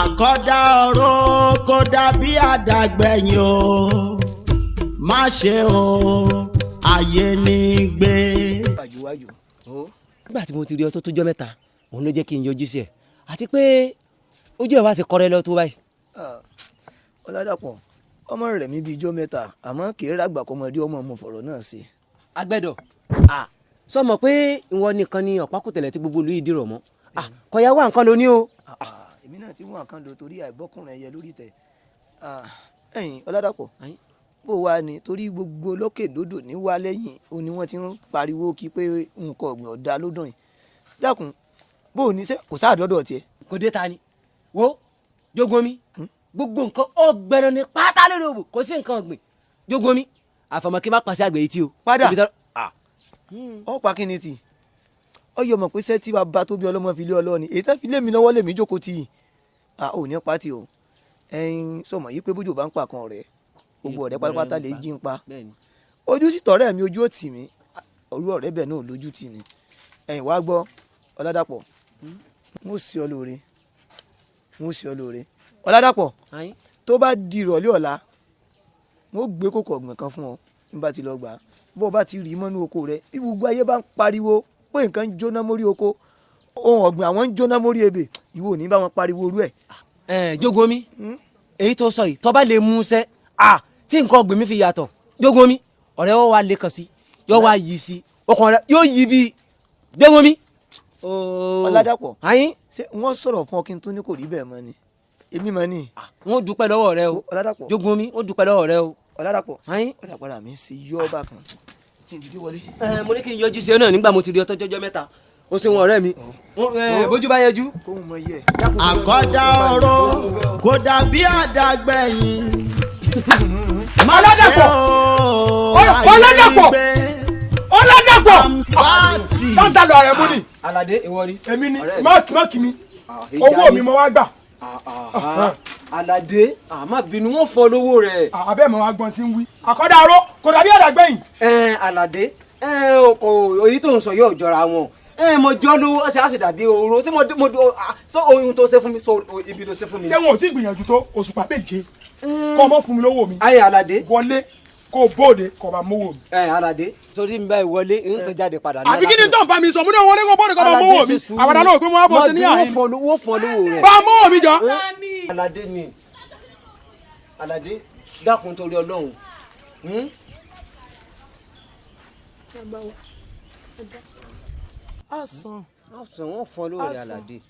àkọ́dá ọ̀rọ̀ kó dàbí àdàgbẹ̀yìn o má ṣe o ayé ní gbé. wájú nígbà tí mo ti rí ọ tó tójọ́ mẹ́ta òun ló jẹ́ kí n yọjú sí ẹ àti pé ojú ẹ wá sí kọrẹ lọ tó báyìí. Ọládàpọ̀ ọmọ rẹ̀ mi bíi ijọ́ mẹ́ta àmọ́ kì í ràgbà kọ́mọdé ọmọ mo fọ̀rọ̀ náà sí. agbẹ́dọ̀ sọmọ pé ìwọ nìkan ni ọ̀pákùtẹ̀lẹ̀ tí gbogbo olú yìí dìrọ̀ mọ́ kọ̀yà wà nǹkan ló ní o. èmi náà ti wọ́n nǹkan lò torí àìbọ́kùnrin ẹ̀yẹ lórí tẹ̀. ẹ̀yin Ọládàpọ̀ bó wá ni torí gbogbo lókè lódò ní wá lẹ́yìn o ni wọ́n ti ń pariwo kí pé nǹkan ọ̀gbìn ọ̀dà lódò yìí dákun bó o ní sẹ́ kò sáà dọ́dọ̀ tiẹ̀. kò dé ta ni wo jogun mi gbogbo nǹkan ọgbẹ̀rẹ̀ ni pátá lórí òbò kò sí nǹkan ọ̀gbìn jogun mi àfọmọ́ kí n má pàṣẹ àgbẹ̀ yìí tí o. padà ọ pa kí ni tì ọyọ mọ̀ pé sẹ́tì bàbá tó bí ọlọ́mọ fi lé ọlọ́ọ̀ni èyí tẹ́ fi lé mi lọ́wọ́ lèmi jókòó tì í ò ní pàtì o ẹyin sọmọ yìí pé bójú bá ń pa kan ọ̀rẹ́ gbogbo ọ̀rẹ́ pátápátá lè jí ń pa ojú sì tọ̀rẹ́ mi ojú ò tì mí orú ọ̀rẹ́ bẹ́ẹ̀ náà lójú tì mí ẹ̀yin wá gbọ́ Ọládàpọ̀ mo sì ọ lóore Ọládàpọ̀ tó bá di ìrọ̀lẹ́ ọ̀la mo gbé kókò ọ̀gbìn kan fún ọ nígbà tí lọ gbà á bó o bá ti rí mọ́nú oko rẹ bí gbogbo ayé bá ń pariwo pé nǹkan ń jóná mórí oko ohun ọ̀gbìn àwọn ń jóná mórí ebè ìwọ ò ní bá wọn pariwo orú ẹ̀. jogun mi èyí tó sọ yìí tó bá lè mú sẹ́ tí nǹkan ọ̀gbìn mi fi yàtọ̀ jogun mi ọ̀rẹ́ wọn wá lè kàn sí yóò wá yí sí ọkàn rẹ yóò yí bí jogun mi. Ọládàpọ̀ ṣé wọ́n sọ̀rọ̀ fún ọ kí n tó ní kò rí bẹ́ẹ̀ mọ́ ni èmi mọ́ ni. wọ́n dúpẹ́ lọ́wọ́ rẹ o jogun mi wọ́n dúpẹ́ lọ́wọ́ rẹ o. Ọládàpọ̀ ọ̀dàpọ̀lá mi sì yọ ọba kan kí n dìde wọlé. mo ní kí n yọjú sí ẹ náà nígbà mo ti rí ọtọ́ jọjọ́ mẹ́ta o ṣe wọn ọ̀rẹ́ mi bójú bá yẹjú. àkọ́dá ọ̀rọ̀ kò dàbí àdàgbẹ̀yìn má ṣe o ayé ní gbé. Ọládàpọ̀ tọ́ta lọ rẹ̀ mú ni. Aládé ìwọ ni. èmi ni máàkì mi owó mi mo wá gbà. Aládé má bínú wọn fọ lówó rẹ. abẹ́ mọ̀ wá gbọ́n tí ń wí. àkọ́dá ọ̀rọ̀ kò dàbí àdàgbẹ̀yìn. Aládé èyí tó ń sọ yóò jọra wọn mo jọ lówó ọsẹ àti dàbí oró tí mo sọ ohun tó ṣe fún mi sọ ibi ló ṣe fún mi. ṣé wọn ò tí ì gbìyànjú tó òṣùpá méje kọ́ ọmọ fún mi lówó mi. ayé Aládé wọlé kó bóde kó bá mówó mi. Aládé sórí mi báyìí wọlé ń tó jáde padà. àbí kí ni tó ń bá mi sọ mo ní wọlé kó bóde kó bá mówó mi àwàdà náà pé mo wá bọ́ sí ní àyè. wọ́n fọ́ lówó rẹ̀. bá mówó mi jọ. Aládé ni Aládé dákun torí Ọlọ́run. àsàn wọ́n fọ́ lówó rẹ̀ Aládé.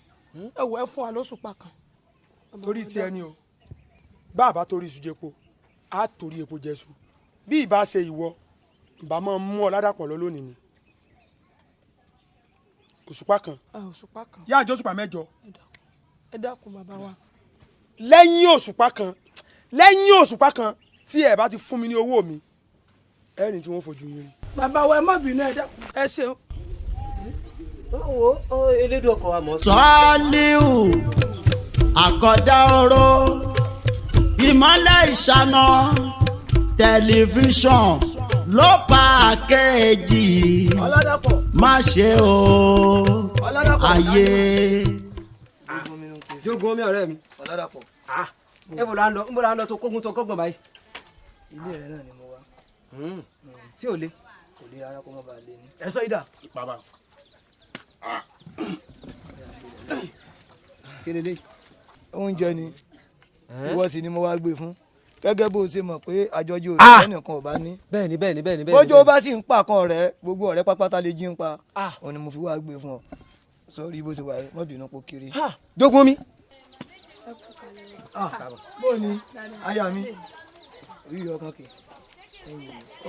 ẹ wọ ẹ fún wa lóṣùpá kan. torí ti ẹni o bá a bá torí iṣu jẹpo a torí epo jẹsù bí ìbá ṣe ìwọ ìbá máa mú Ọládàpọ̀ lọ lónìí ni òṣùpá kan yá àjọ òṣùpá mẹ́jọ. ẹ dákun bàbá wa. lẹ́yìn òṣùpá kan tí ẹ bá ti fún mi ní owó mi ẹni tí wọ́n fojú yín rí. bàbá wa ẹ má bínú ẹ dákun ẹ ṣeun. elédùn ọkọ̀ wa mọ̀. Sọ́ọ́líù àkọ́dá ọ̀rọ̀ ìmọ́lẹ̀ ìṣáná tẹlifíṣọ̀n ló pa kéèjì má ṣe o ayé. jogun omi ọ̀rẹ́ mi. Ọládàpọ̀. níbo la ń lọ tó kógun tó kọ́gbọ̀n báyìí. ilé rẹ náà ni mo wá. tí ò le. kò lè ara kó má bàa lé ní. ẹ sọ ìdá. bàbá. kí ni lè. oúnjẹ ni ìwọ sì ni mo wá gbé fún gẹ́gẹ́ bó ṣe mọ̀ pé àjọjọ òṣìṣẹ́ nìkan ò bá ní. bẹ́ẹ̀ni. bójú ó bá sì ń pa kan rẹ gbogbo ọ̀rẹ́ pápátá lè jí ń pa òun ni mo fi wá gbé fún ọ sọrí bó ṣe wà yìí mọ́ bínú pò kiri. jogun mi. bó ni aya mi oríire ọkàn kì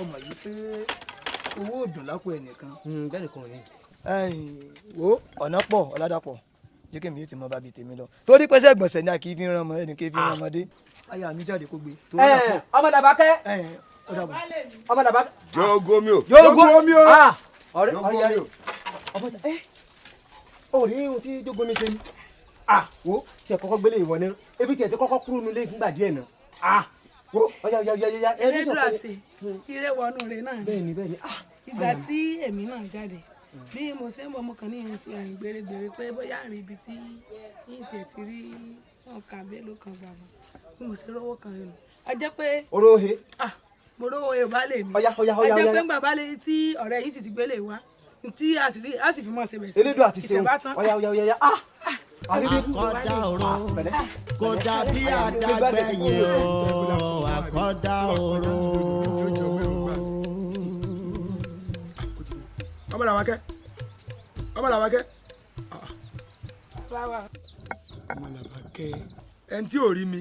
ọmọ yìí pé owó òdùn lápò ẹnìkan. bẹ́ẹ̀ni kò ní. wo ọ̀nà pọ̀ Ọládàpọ̀ jẹ́ kí mi yé ti mọ bábí tèmi lọ torí pé sẹ́gbọ̀nsẹ̀ ni a kì í fi ràn mọ́ ẹnì kì í fi ràn ọmọdé aya mi jáde kó gbé. ọmọ Làbákẹ́. ọmọ Làbákẹ́. jogun mi o. jogun mi o. ọ̀rẹ́ mi o. ó rí ohun tí jogun mi ṣe ni. wo tiẹ̀ kọ́kọ́ gbélé ìwọ ni ebi tiẹ̀ ti kọ́kọ́ kúrò nílé fúngbà díẹ̀ náà. wo ọ̀yà. erédùn àṣẹ ìrẹ́wọ̀nù rẹ̀ náà. bẹ́ẹ̀ni. ìgbà tí èmi náà jáde bí mo ṣe ń bọ̀ mo kàn ní ìrìn tí ẹ̀rìn gbèrègbèrè pé bóyá àrìn ibi tí yín tiẹ̀ ti rí ọkàn abẹ́lò kan gbàgbọ́ bí mo ṣe rówó kan rẹ̀ nù. a jẹ́ pé. oróhe. mo rówó yorùbá lè mi. ọ̀yá. a jẹ́ pé bàbá lè tí ọ̀rẹ́ yìí sì ti gbélé wá tí a sì fi mọ̀ ṣe bẹ̀ sí. elédùn àti ṣeun ọ̀yá. àkọ́dá oró kò dàbí àdágbẹ̀yìn o àkọ́dá oró. ọmọ làwákẹ́ ọmọ làwákẹ́ ẹni tí ò rí mi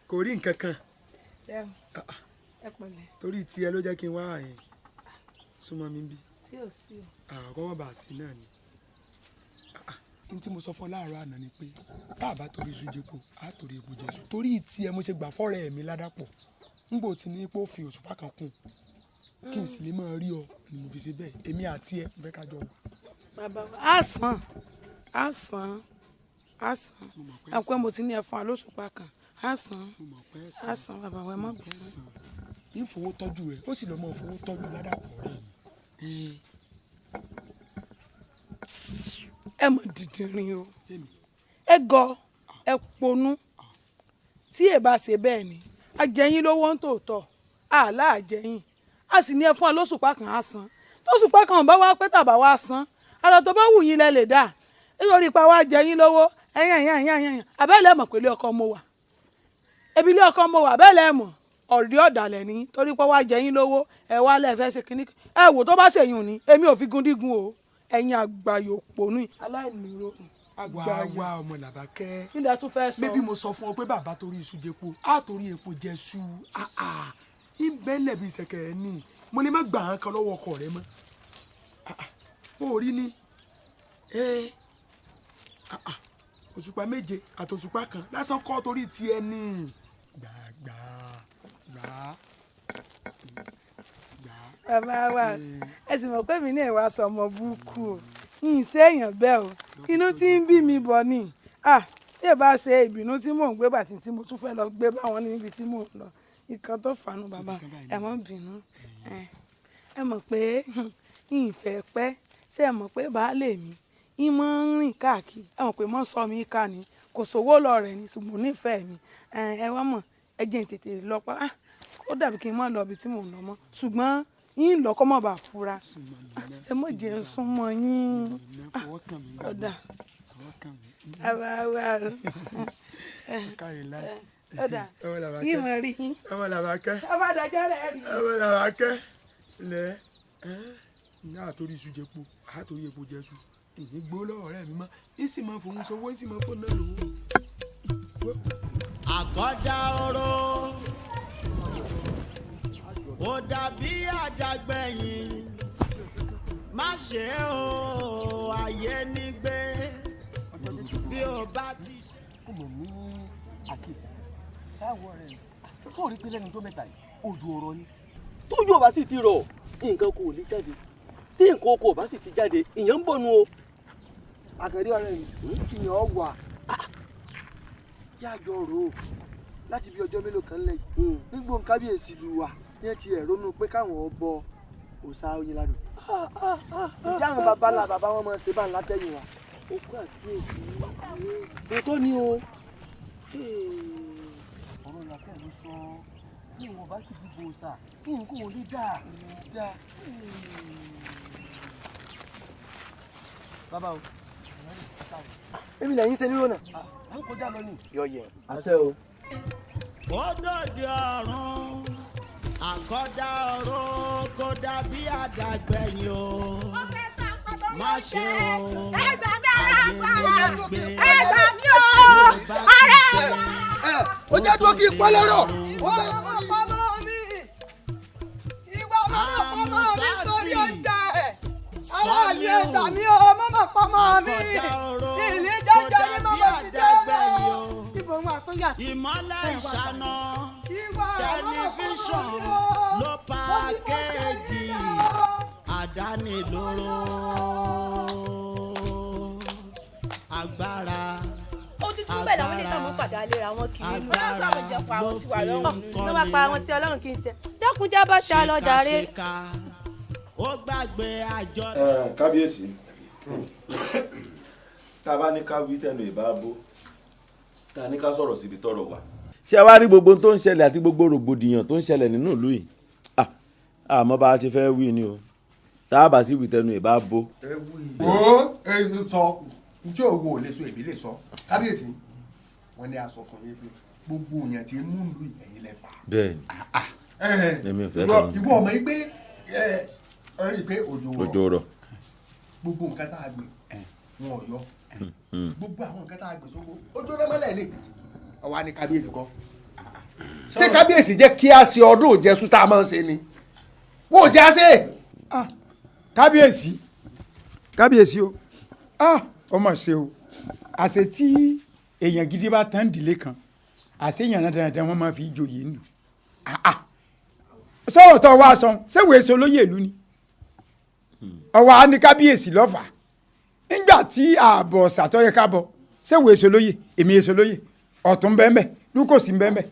kò rí nǹkan kan torí tiẹ̀ ló jẹ́ kí n wá àyìn súnmọ́ mi bí àkọ́ wọn bá a sí náà ni n tí mo sọ fún ọ láàárọ̀ àná ni pé tá a bá torí iṣu jẹpo á torí epo jẹsù torí tiẹ̀ mo ṣe gbà fọ́rẹ́ mi ládàpọ̀ ńgbò tí ní pò fi òṣùpá kan kún kí n sì lè máa rí ọ ni mo fi ṣe bẹ́ẹ̀ èmi àti ẹ fẹ́ ká jọ wà. bàbá á sàn ẹ pé mo ti ní ẹ fún wa lóṣùpá kan á sàn bàbá wa ẹ má bẹ̀rẹ̀. ní fowó tọ́jú rẹ̀ ó sì lọ́ mọ́ fowó tọ́jú ládàpọ̀ rẹ̀ mi. ẹ mọ̀ dìdìrín o ẹ gọ ẹ ponú tí ẹ bá ṣe bẹ́ẹ̀ ni àjẹyìn lówó ń tòótọ́ àlá àjẹyìn a sì ní ẹ fún wa lóṣùpá kan á san lóṣùpá kan bá wá pé tàbá wá san ara tó bá wù yín lẹ lè dà nítorí ipa wa jẹyìn lówó ẹyàn abẹ́lẹ̀ mọ̀ pé ilé ọkọ mo wà ebi ilé ọkọ mo wà abẹ́lẹ̀ mọ̀ ọ̀rí ọ̀dàlẹ̀ ní torí pé wá jẹyìn lówó ẹ wá lẹ́ẹ̀fẹ́ ṣe kínní ẹ wò tó bá ṣèyún ni èmi ò fi gúndígun o ẹ̀yin àgbàyò pònú aláìníró àgbàyò. wá ọmọ làbákẹ́ nílẹ̀ tún fẹ́ sọ. bébí mo sọ fún ọ pé bàbá torí iṣu jẹpo á torí epo jẹṣu ìbẹ́lẹ̀ bíi ṣẹ̀kẹ̀rẹ̀ ni mo lè má gbà án kan lọ́wọ́ ọkọ rẹ mọ́ ó rí ni òṣùpá méje àti òṣùpá kan lásán kọ́ torí tiẹ̀ ni gbàgbà. bàbá wa ẹ sì mọ̀ pé mi náà wá sọ ọmọ burúkú o yìí séèyàn bẹ́ẹ̀ o inú tí ń bí mi bọ̀ ni tí ẹ bá ṣe ìbínú tí mò ń gbé bàtí tí mo tún fẹ́ lọ gbé báwọn níbi tí mò ń lọ nǹkan tó fàánù bàbá ẹ mọ̀ bínú ẹ mọ̀ pé ìfẹ́ pẹ́ ṣé ẹ mọ̀ pé baálé mi ìmọ̀ ń rìn káàkiri ẹ mọ̀ pé mọ́ sọ mi ká ni kò sówó lọ rẹ̀ ni ṣùgbọ́n nífẹ̀ẹ́ mi ẹ wá mọ̀ ẹ jẹ́ tètè lọ pa ó dàbí kí n má lọ ibi tí mò ń lọ mọ́ ṣùgbọ́n yín lọ kọ́ mọ̀ bá fura ẹ mọ̀ jẹ́ súnmọ́ yín ọ̀dà àbáwá ọ̀dà yín mọ̀ rí yín ọmọ làbákẹ́ ọmọ àdàjọ́ rẹ̀ rí ọmọ làbákẹ́ lẹ́ ní àtòrí iṣu jẹpo àtòrí epo jẹṣu èyí gbó lọ́wọ́ rẹ̀ mi mọ́ ní sì máa fòun sọ wọ́n sì máa fò náà lówó. àkọ́dá oró ó dàbí àdàgbẹ̀yìn má ṣe o ayé nígbé bí o bá ti ṣe. ó mọ̀ ní àkíyèsí sáwọ́ rẹ̀ tó rí pé lẹ́nu tó mẹ́ta yìí òjò ọ̀rọ̀ ni tójú ọba sì ti rọ̀ nǹkan kò lè jáde tí nǹkan kò bá sì ti jáde ìyẹn ń bọ̀ nu o. àkàrí ọ̀rẹ́ mi ìyàn wà kí àjọ rò ó láti bí ọjọ́ mélòó kan lẹ́yìn nígbò ń kábíyèsí lu wa ní ẹ ti ẹ̀ ronú pé káwọn bọ òòṣà oyin ládùn ìjà àwọn bàbá wọn máa ṣe bá ńlá tẹ̀yìn wa. okú àkíyèsí ètò ni o ọ̀rọ̀ ìyàkẹ́ mi sọ kí ìwọ̀n bá sì dìbò òòṣà kí nǹkan ò lè dà. bàbá o èmi lẹ́yìn ṣe nírò náà. à ń kọjá lọ ni. yọ yẹ àṣẹ o. ó dòde ọ̀run àkọ́dá oró kó dàbí àdàgbẹ̀yìn o má ṣe o ayé nígbé bí o bá ti ṣe. ó jẹ́ dúró kí n pọ́ lọ́rọ̀. àmúsátì sọ́ọ̀lì ẹ̀dá mi ò mọ́mọ́ pọ́mọ́ mi ìlú jẹ́jẹ́ ní mọ́mọ́ ti dé ìmọ́lẹ̀ ìṣáná tẹlifíṣàn ló pàkéjì àdánilóró agbára tún bẹ̀ làwọn ilé ìtàn mú fàdà léra wọn kì í mú lọ́sọ̀ àwọn jẹ́ pa àwọn sí wa lọ́rùn ló máa pa àwọn sí ọlọ́run kì í tẹ dẹ́kun já bá ṣe alọ́jà rẹ. ó gbàgbé àjọ. kábíyèsí tá a bá ní ká wí tẹnu ìbá bó tá a ní ká sọ̀rọ̀ síbi tọ́rọ̀ wà. ṣé ẹ wá rí gbogbo tó ń ṣẹlẹ̀ àti gbogbo rògbòdìyàn tó ń ṣẹlẹ̀ nínú ìlú yìí àmọ́ bá a ti fẹ́ wí ni o tá a bá sì wí tẹnu ìbá bó. ó èyí sọ njẹ́ òwò ò lè sọ èmi lè sọ kábíyèsí wọn ní aṣọ fún yín pé gbogbo èèyàn ti mú ìlú ìyẹn lẹ́fà. bẹ́ẹ̀ni èmi ò fẹ́ sọ. ìwọ ọmọ yìí pé ẹ rí i pé òjò rọ̀ gbogbo nǹkan tá a gbìn wọn ò yọ gbogbo àwọn nǹkan tá a gbìn sóko ojú ọdọ mọ́lẹ̀ ni ọwọ́ ni kábíyèsí kọ́ ṣé kábíyèsí jẹ́ kí a ṣe ọdún òjẹ́sùn tá a máa ń ṣe ni wọ́n ò jẹ́ àṣẹ. kábíyèsí o ọmọ ṣe o àṣẹ tí èèyàn gidi bá tán ìdílé kan àṣẹ èèyàn náà dandan wọn máa fi joyè nù sọ̀rọ̀ tó wá sọ ṣéwèé èso lóye ìlú ni ọwọ́ á ní kábíyèsí lọ́fà nígbà tí ààbọ̀ ṣàtọ́yẹ kábọ̀ ṣéwèé èso lóye èmi èso lóye ọ̀tún bẹ́ẹ̀ lúkòsí bẹ́ẹ̀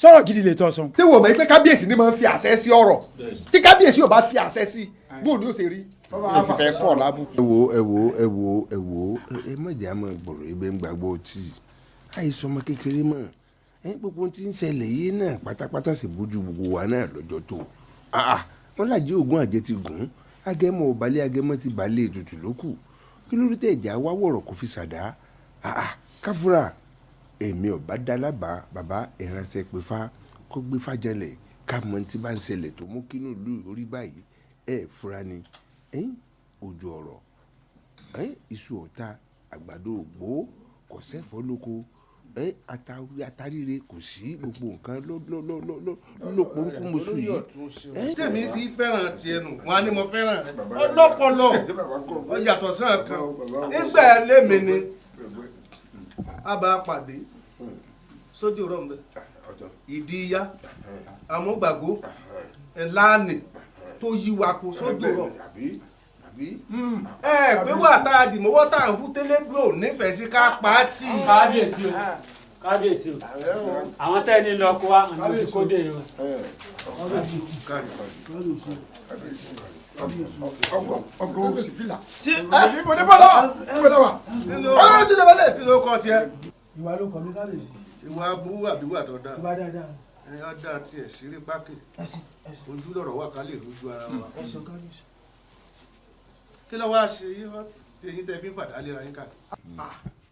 sọ̀rọ̀ gidi lè tọ́ sọ. ṣé wọ́n mọ̀ pé kábíyèsí ni máa ń fi àṣẹ sí ọ̀rọ̀ tí kábíyèsí ò bá fi àṣẹ sí bóun ni ó ṣe rí ẹ sì fẹ́ kọ́ lábùkù. ẹ wo ẹ mọ̀jà mọ̀ gbọ̀rọ̀ ibẹ̀ ń gbàgbọ́ tí àìsàn ọmọ kékeré mọ̀ gbogbo tí ń ṣẹlẹ̀ yìí náà pátápátá sì bójú gbogbo wa náà lọ́jọ́ tó wọn làjẹ́ ògùn àjẹ ti gùn agẹmọ ọbalẹ̀ agẹmọ ti balẹ̀ ètùtù lókù kí ló dé tẹ̀jà wá wọ̀rọ̀ kó fi ṣàdá káfúrà èmi ọba dálábà bàbá ìránṣẹ́ pé fá kó gbé fàjẹlẹ̀ ká mọ tí bá ń ṣẹlẹ̀ tó mú kínú ìlú orí báyìí fura ni ojú ọ̀rọ̀ iṣu ọ̀tá àgbàdo ògbó kò sẹ́fọ́ lóko àtàríre kò sí gbogbo nǹkan lópo ń kún mọ́sù yìí. tèmi fi fẹ́ràn tiẹ̀ nù wọn ni mo fẹ́ràn ọlọ́pọlọ ọyàtọ̀ sàn kan nígbà lèmi ni a bá pàdé sójú rọ̀ mbẹ́ ìdíyà amúgbàgbó ẹ̀láàní tó yí wa kó sójú rọ̀ pé wà tá a dìmọ́wọ́ tá à ń hú tẹ́lẹ́gbò nífẹ̀ẹ́ sí ká pa á tì. kábíyèsí o àwọn tẹ́ ní lọ kó wa ní kó dé o. ọgọ òsì fìlà. mo ní bọ́lá ìgbẹ́dọ̀ wa. ọ̀rọ̀ ojú ìdàbọ̀lẹ̀ kí ló kọ́ tiẹ̀. ìwà ló kọ́ mi kábíyèsí. ìwà burú àbíwà tó dáa. ìwà dáadáa. ẹ̀yà dáa tiẹ̀ sírí pákì. ojú lọ̀rọ̀ wà ká lè rojú ara wa. kí ló wá ṣe yín tẹ́ fi ń fàdá léra yín káàkiri.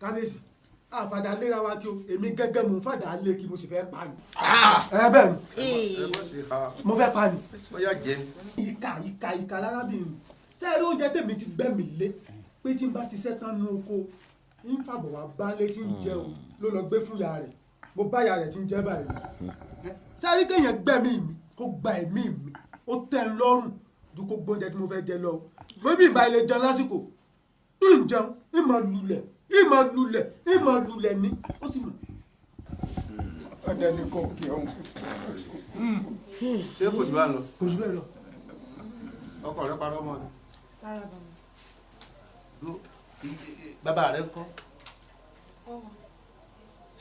kábíyèsí àfàdà léra wa kí o èmi gẹ́gẹ́ mo ń fàdà lé kí mo sì fẹ́ pa ni. bẹ́ẹ̀ ni mo fẹ́ pa ni. ó yà jẹ́ ni. ìkà lárábìnrin sẹ́ẹ̀rì oúnjẹ tèmi ti gbẹ́mí lé pé tí n bá ṣiṣẹ́ tán ní oko ń fàbọ̀ wá bálé tí ń jẹun ló lọ gbé fún ìyá rẹ̀ mo bá ìyá rẹ̀ tí ń jẹ́ báyìí. sẹ́ẹ̀rì kéèyàn gbẹ́mí mi kó gba ẹ̀mí mi ó tẹ́ ń lọ́rùn ju kó gbóúnjẹ tí mo fẹ́ jẹ lọ. mo bí ìbá ilé jẹun lásìkò ń jẹun ìmọ̀ lulẹ̀ ní ó sì mọ̀. ọ̀dẹ ni kò kí ọ̀hún. ṣé kò jù á lọ. kò jù bẹ́ẹ̀ lọ. ọkọ rẹ parọ́ mọ́ ni. bàbá rẹ ń kọ́.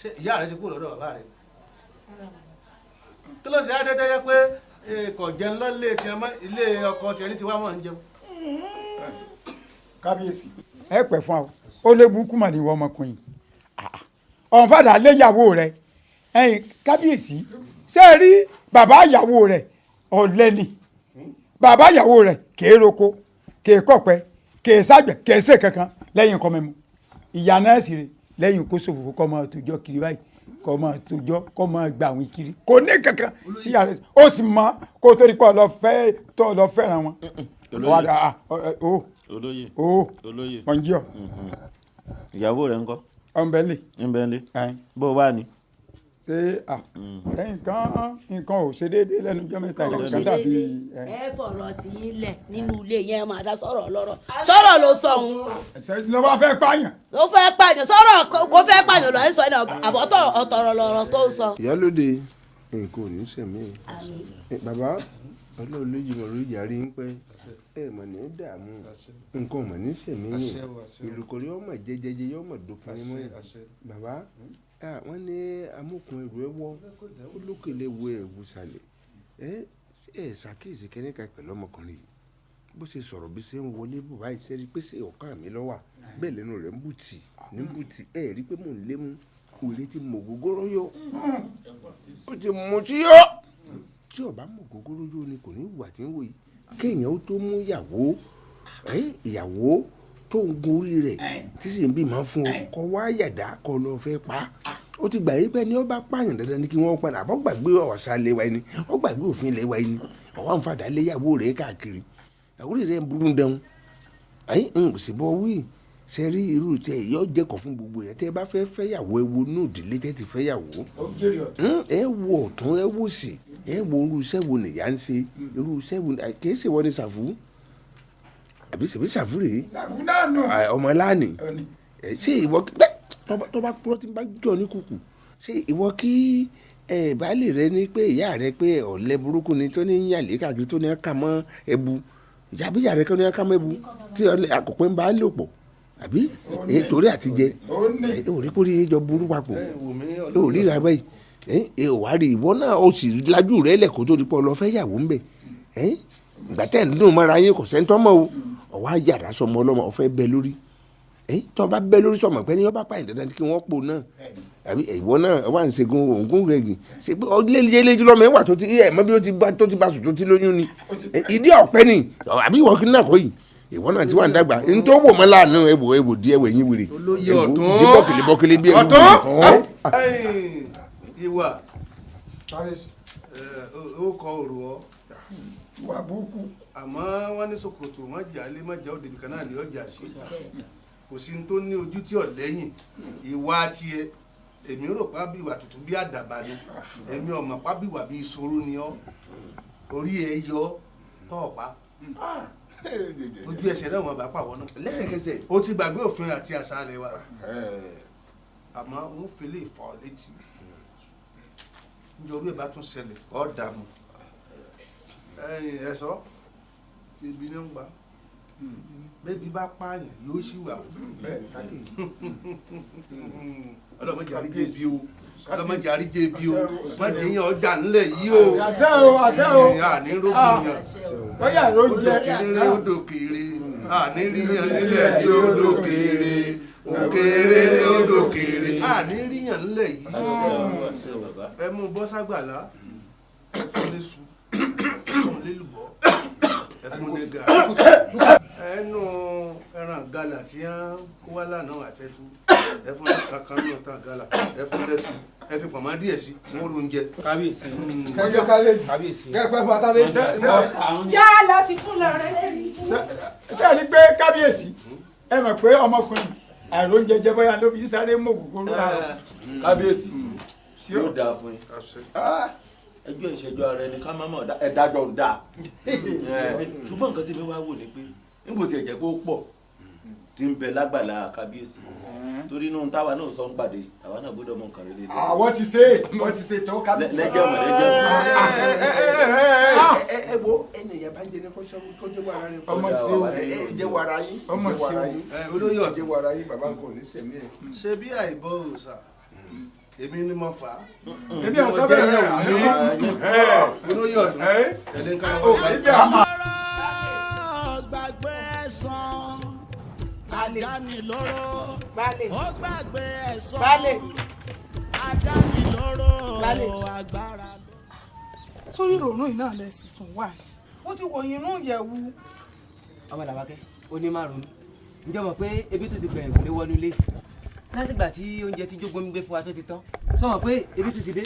ṣé ìyá rẹ ti kú lọ́dọ̀ bàbá rẹ. kí ló ṣe á dẹ́jẹ́ yẹ pé kò jẹun lọ́lé tiẹ̀ mọ́ ilé ọkọ tiẹ̀ ní tiwa mọ̀ ń jẹun. kábíyèsí ẹ pẹ́ fún ọ ó lé burúkú mà ní ìwọ ọmọkùnrin ọ̀n fàdà léyàwó rẹ ẹ̀yin kábíyèsí ṣé ẹ rí bàbá ìyàwó rẹ ọ̀lẹ́ni bàbá ìyàwó rẹ kèé roko kèé kọ̀pẹ́ kèé sàgbẹ̀ kèé sè kankan lẹ́yìn kọ́ mẹ́mu ìyá náà sì rè lẹ́yìn kó sòfò kọ́ máa tójọ́ kiri báyìí kọ́ máa tójọ́ kọ́ máa gbà àwọn kiri kò ní kankan sí yàrá ó sì mọ kó tó rí pọ̀ lọ fẹ́ràn wọn. olóyè olóyè mọ̀njíọ̀. ìyàwó rẹ̀ ńkọ́. ọ̀nbẹ́lẹ̀. ńbẹ́lẹ̀ bó wà ní. ṣé nǹkan ò ṣe déédéé lẹ́nu ọjọ́ mẹ́ta ìgbà dàbí. ẹ fọ̀rọ̀ tí yín lẹ̀ nínú ilé yẹn máa dá sọ̀rọ̀ lọ́rọ̀ sọ̀rọ̀ ló sọ òun. ẹ̀sẹ̀ ló bá fẹ́ pààyàn. ló fẹ́ pààyàn sọ̀rọ̀ kó fẹ́ pààyàn lọ́ọ́ sọ ní àbọ̀tọ̀ ọ̀tọ̀rọ̀ lọ́rọ̀ tó sọ. ìyálóde nǹkan ò ní sẹ̀mí bàbá ọlọ́run ló yìí mọ̀ ló yàrí ń pẹ́ mọ̀ ní dààmú nǹkan mọ̀ ní sẹ̀mí yìí ìlúkọ̀rí ọmọ jẹjẹjẹ ọmọ dókun mọ́ bàbá wọ́n ní amókun ẹrù ẹ wọ́ olókèlè wo ẹ̀wù sàlẹ̀ ẹ ṣàkíyèsí kẹ́nìkan pẹ̀lú ọmọkùnrin yìí bó ṣe sọ̀rọ̀ bí ṣe ń wọlé bò báyìí ṣe rí pé ṣe ọ̀kan mi lọ́wọ́ bẹ́ẹ̀ lẹ́nu rẹ̀ ń bùtì ní bùtì ẹ rí pé mò ń lé mú òrè tí mo gógóró yó ó ti mú tí yó tí ọba mọ gógóró yó ni kò ní wà tí ń wò yìí kéèyàn ó tó mú ìyàwó tó ń gun orí rẹ̀ tí sì ń bímọ fún ọ kọ wá yàdá kọ lọ fẹ́ pa ó ti gbà yí pé ní ó bá pààyàn dandan ni kí wọ́n padà àbọ̀ gbàgbé ọ̀sà lé wa ẹni ó gbàgbé òfin lé wa ẹni ọ̀wá ń fàdá léyàwó rẹ̀ káàkiri àwòrán rẹ̀ ń burú dẹun ń sì bọ́ wí ṣe rí irú tẹ yọ jẹ́kọ̀ fún gbogbo yẹn tẹ́ ẹ bá fẹ́ fẹ́yàwó ẹ wo inú ìdílé tẹ́ ti fẹ́yàwó ẹ wo ọ̀tún ẹ wo sí ẹ wo irú iṣẹ́ wo nìyá ń ṣe irú iṣẹ́ wo kì í ṣe wọ́n ní ṣàfù àbí ṣèbí ṣàfù rèé ṣàfù náà nù ọmọ láàánì ṣé ìwọ tó bá purọ́ tí ń bá jọ ní kùkù ṣé ìwọ kí baálé rẹ ní pé ìyá rẹ pé ọ̀lẹ burúkú ni tó ní yàlẹ́ káàkiri tó ní ká mọ́ ẹbu ìyá rẹ kọ́ ní ká mọ́ ẹbu tí àkọ́pẹ́ ń bá lò pọ̀ àbí torí àti jẹ orí kórè jọ burú papọ̀ orí ra báyìí wà á rí ìwọ náà o sì lajú rẹ lẹ́kọ̀ọ́ tó di pọ̀ lọ fẹ́ yàwó ń bẹ̀ ìgbà tẹ̀ ń dùn mọ́ra yín kò sẹ́ńtọ́ mọ́ o ọ̀wá yàrá sọmọ ọlọ́mọ ọ̀fẹ́ bẹ lórí tó bá bẹ lórí sọmọ pé ní ọba pààyàn dandan kí wọ́n pò náà àbí ìwọ náà wà ń ṣègùn òǹgùn rẹ̀ gbìn ṣe pé ọdúnlẹ́lẹ́jì lọ́mọ ẹ̀ wà tó ti mọ́ bí tó ti bá sùn tó ti lóyún ni ìdí ọ̀pẹ ni àbí ìwọ kí náà kọ́ yìí ìwọ náà ti wà ń dàgbà n tó wò mọ́ láàánú ẹ̀wò díẹ̀ wẹ̀ yín wèrè jí bọ́kìlì bí ẹ̀wò ìwà ó kọ òrò ọ wà búkú àmọ́ wọ́n ní ṣòkòtò wọ́n jà lé mọ́jà òde nìkan náà ni ọjà sí kò sí tó ní ojú tí ò lẹ́yìn ìwà tiẹ̀ èmi rò pa bí ìwà tuntun bí àdàbà ni èmi ọmọ pa bí ìwà bí ìṣòro ni ọ orí ẹ yọ tọ́ọ̀pá ojú ẹsẹ̀ náà wọn bá pàwọ́ náà lẹ́sẹ̀kẹsẹ̀ ó ti gbàgbé òfin àti àṣà rẹ wa àmọ́ wọ́n fi lè fọ́ létí nítorí ẹ̀ bá tún ṣẹlẹ̀ ọ́ dààmú ẹ sọ ibi ní ń gbà bẹ́ẹ̀bi bá pààyàn yóò ṣì wà ọlọ́mọdé àríjẹ bí o ọlọ́mọdé àríjẹ bí o mọ̀jẹ̀ yẹn ọjà ńlẹ̀ yìí o àṣẹ o àní rógùn yẹn bóyá ló jẹ òkèrè odò kèrè àní ríyàn nílẹ̀ yìí odò kèrè òkèrè odò kèrè àní ríyàn nílẹ̀ yìí ẹ mú bọ́ ságbàlá ẹ fún léṣu ẹ fún lélùbọ́ ẹ fún lẹ́gà ẹnu ẹran gala tí wọn kó wá lánàá àtẹtù ẹ fún kankan náà tán gala ẹ fún lẹtù ẹ fi pàmò díẹ̀ sí wọn ló ń jẹ. kábíyèsí kábíyèsí kẹpẹ fún atábíyèsí. já lọ ti fún lọ rẹ lẹ́rìí. ṣé ẹ ní pé kábíyèsí ẹ mọ̀ pé ọmọkùnrin àìrò jẹjẹ bóyá ló fi sáré mọ òkùnkùn rúra. kábíyèsí yóò dáa fún yín ẹjọ́ ìṣẹ́jú ara ẹni ká má mọ̀ ẹ̀dájọ́ ń dà ṣùgbọ́n nǹkan tí mi wá wò ni pé níbo tí ẹ̀jẹ̀ pé ó pọ̀ tí ń bẹ lágbàlá kábíyèsí torí inú táwa náà sọ ń pàdé àwa náà gbọ́dọ̀ mọ nǹkan rere. àwọn ti ṣe tó kábíyèsí. lẹ́jẹ̀ mọ̀ lẹ́jẹ̀ mọ̀. ẹ wo ẹni ìyá bá ń jẹ ní kọ́sọ́ kó jẹ́ wàrà rẹ. ọmọ sí o jẹ́ wàrà yín. ọmọ sí o olóyè ọ̀tí jẹ́ wàrà yín bàbá kò ní sẹ́mi ẹ̀. ṣé bí àìbọ̀ òòsà èmi ni mo fà á. ebi ọ̀sán bẹ̀rẹ̀ náà olóyè ọ̀tún tẹ̀lé ń ká gbàgbé ẹ̀san àdánilóró ó gbàgbé ẹ̀san àdánilóró agbára. sórí ìrònú iná lẹ sì tún wà ó ti wò yín inú ìyẹ̀wù. ọmọ làwákẹ́ ó ní márùn-ún ǹjẹ́ mọ̀ pé ebi tó ti bẹ̀rẹ̀ kò lè wọnú ilé látìgbà tí oúnjẹ tí jógbó ń gbé fún wa tó ti tán sọ mọ̀ pé ebi tó ti dé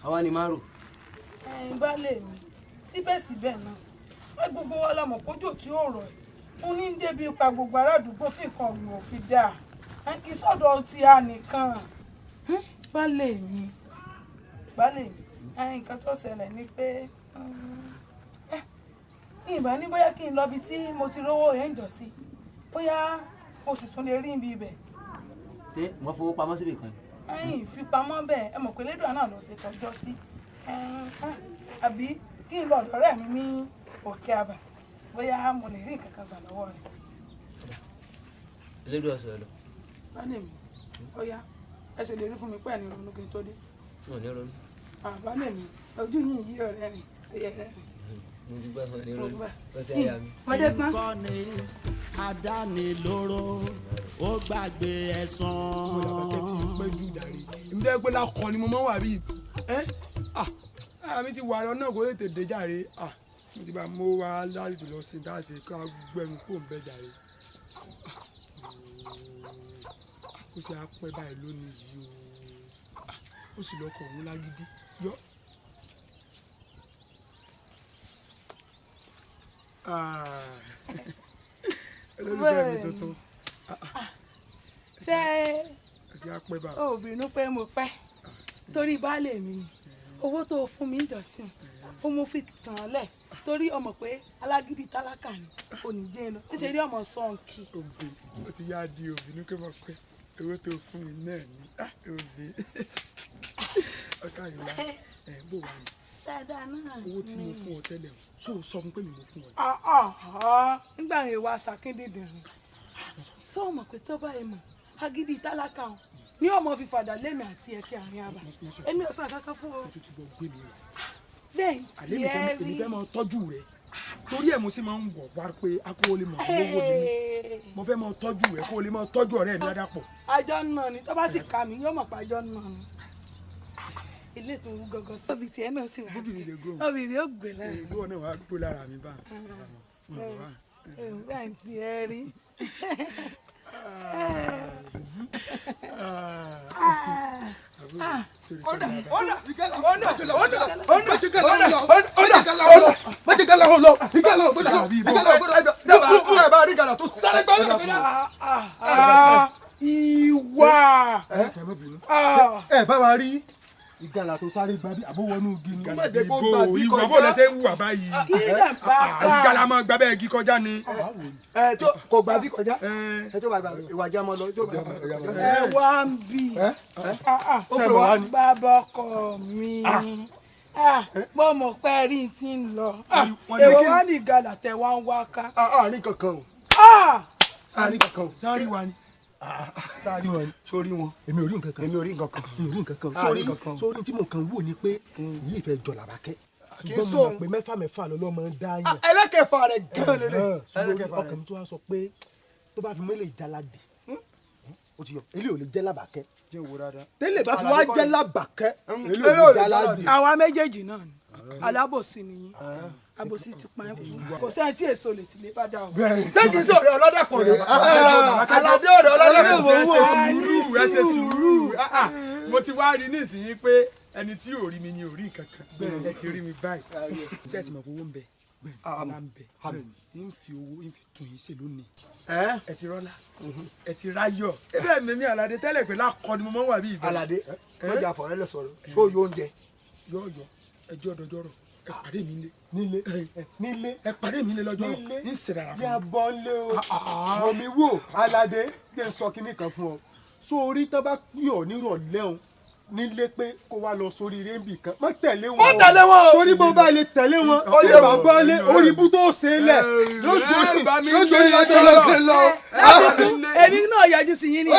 àwa ni márùn. baálé mi síbẹ̀síbẹ̀ náà wọ́n gbogbo wa la mọ̀ kójò tí ó rọ̀ ń ní débi pa gbogbo ará àdúgbò tí nǹkan ọ̀gbìn ò fi dáa kì í sọ̀dọ̀ ti a nìkan. baálé mi nǹkan tó ṣẹlẹ̀ ni pé ìbá ní bóyá kí n lọ bí tí mo ti rówó ẹ̀ ń jọ sí bóyá mo sì tún lè rí ibi ibẹ̀. ṣé wọ́n fowó pamọ́ síbi kan. ìfipamọ́ bẹ́ẹ̀ ẹ mọ̀ pé lédùá náà ló ṣe tọ́jọ́ sí àbí kí n lọ ọ̀dọ̀ rẹ̀ mi ní òkè àbà bóyá mo lè rí nǹkan kan gbà lọ́wọ́ rẹ̀. lédùá sọ ẹ lọ. baálé mi ó yá ẹ ṣe lè rí fún mi pé ẹni ronú kí n tó dé. wọn ò ní ronú. baálé mi ojú yìí yí ọ̀rẹ́ rìn ìkọ́ni àdánilóró ó gbàgbé ẹ̀san. ǹjẹ́ pé lákọ ni mo máa wà bí àmì ti wà lọ náà kó lè tètè jàre mo ti bá mú wa láti lọ sí dáàsì ká gbẹnu kó ń bẹ jàre ó ṣe apẹ́ báyìí lónìí yìí ó sì lọ́kọ̀ òun lágídí yọ. olólùfẹ́ mi tuntun. ṣé o bínú pé mo pẹ́ torí baálé mi ni owó tó fún mi ìjọsìn ó mú fi tàn án lẹ̀ torí ọmọ pé alágídí tálákà ni oníjẹ́ lọ níṣẹ́ rí ọmọ sọ́ǹkì. òbí ó ti yá di òbínú pé mo pẹ́ owó tó fún mi náà ní òbí ọkà ìlà bó wà ní dáadáa náà owó tí mo fún ọ tẹ́lẹ̀ ṣó o sọ fún pé mi mo fún ọ. nígbà yẹn wá sàkíndìndì rìn sọ ọmọ pé tó báyìí mọ agídí tálákà ọ ní ọmọ fi fàdà lẹ́mìí àti ẹ̀kẹ́ àárín àbá èmi ò sàn kankan fún ọ. bẹ́ẹ̀ tí ẹ rí èmi fẹ́ máa tọ́jú rẹ torí ẹ̀ mo sì máa ń wọ̀ wá pé akó lè mọ̀ lówó mi mo fẹ́ máa tọ́jú rẹ kó lè máa tọ́jú ọ̀rẹ́ mi ládàpọ̀. àjọ náà ni tó bá sì kà mí yóò mọ̀ pé àjọ náà ni ilé tó wú gọgọ sí. obì tiẹ̀ náà sì wà obì rẹ̀ ó gbé lára. ìlú ọ̀nà wàá gbó lára mi bá. bẹ́ẹ̀ tí ẹ rí. ìwà ẹ bá wa rí ìgalà tó sáré gba bí àbówọnú igi ni. ìgò ìwà bó lẹsẹ ń wà báyìí. ìgalà máa gba bẹ́ẹ̀ igi kọjá ni. tó kò gbà bí kọjá ẹ tó bá gba ìwà jẹ́ ọmọ lọ tó bá gba. ẹ wá ń bì bàbá ọkọ mi mo mọ̀ pé rí ti ń lọ èwo wá ní ìgalà tẹ wá ń wá ká. àárín kankan o. sáárín kankan o. sáárí wa ni. sáárí wọn sórí wọn èmi ò rí nǹkan kan èmi ò rí nǹkan kan èmi ò rí nǹkan kan sórí tí mo kàn wò ni pé yìí fẹ́ jọ Làbákẹ́ ṣùgbọ́n mo mọ̀ pé mẹ́fà lọ́lọ́ máa ń dá yàn. ẹlẹ́kẹ̀fà rẹ̀ gan lélẹ̀. ọkàn mi tó wá sọ pé tó bá fi mélé ìjáládé ó ti yọ ilé ò lè jẹ́ Làbákẹ́ tẹ́lẹ̀ bá fi wá jẹ́ Làbákẹ́ ilé ò lè jáládé. àwa méjèèjì náà ni alábòsí nìyí àbòsí ti pa ẹ́ kú kò sẹ́ni tí èso lè ti lè bá dà o. ṣé kìí ṣe ọ̀rẹ́ ọlọ́dẹ̀kọ̀ rẹ̀ aládé ọ̀rẹ́ ọlọ́dẹ̀kọ̀ ẹ ṣe sùúrù mo ti wá rí nísìnyí pé ẹni tí ò rí mi ni ò rí nǹkan kan ẹ ti rí mi báyìí ṣé ẹ sì mọ̀ pé owó ń bẹ ọlá ń bẹ ń fi owó ń fi tún yín ṣe lónìí ẹ ti rọ́lá ẹ ti ráyọ̀ ẹ bẹ́ẹ̀ mímí Aládé tẹ́lẹ̀ pé lákọ ni mo máa ń wà bí ìbọn. Aládé mọ̀jà fọ̀rẹ́ lè sọ̀rọ̀ ṣó yóò ń jẹ. yọ̀ọ̀yọ̀ ẹjọ́ dọjọ́rọ̀ ẹ pàdé mi nílé ẹ pàdé mi nílé lọ́jọ́ ń ṣèrànà fún mi. yà bọ́ lé o wọ́n mi wò Aládé kí n sọ kinní kan fún ọ sórí tó bá yọ̀ nírọ̀lẹ́ o nílé pé kó wá lọ sórí rẹ́ǹbì kan má tẹ̀lé wọn. torí bó bá lè tẹ̀lé wọn ó lè bá bọ́ lé orí ibú tó ṣe é lẹ̀ lójorí lọ́jọ́ lọ ṣe lọ. èmi náà yọjú sí yín ní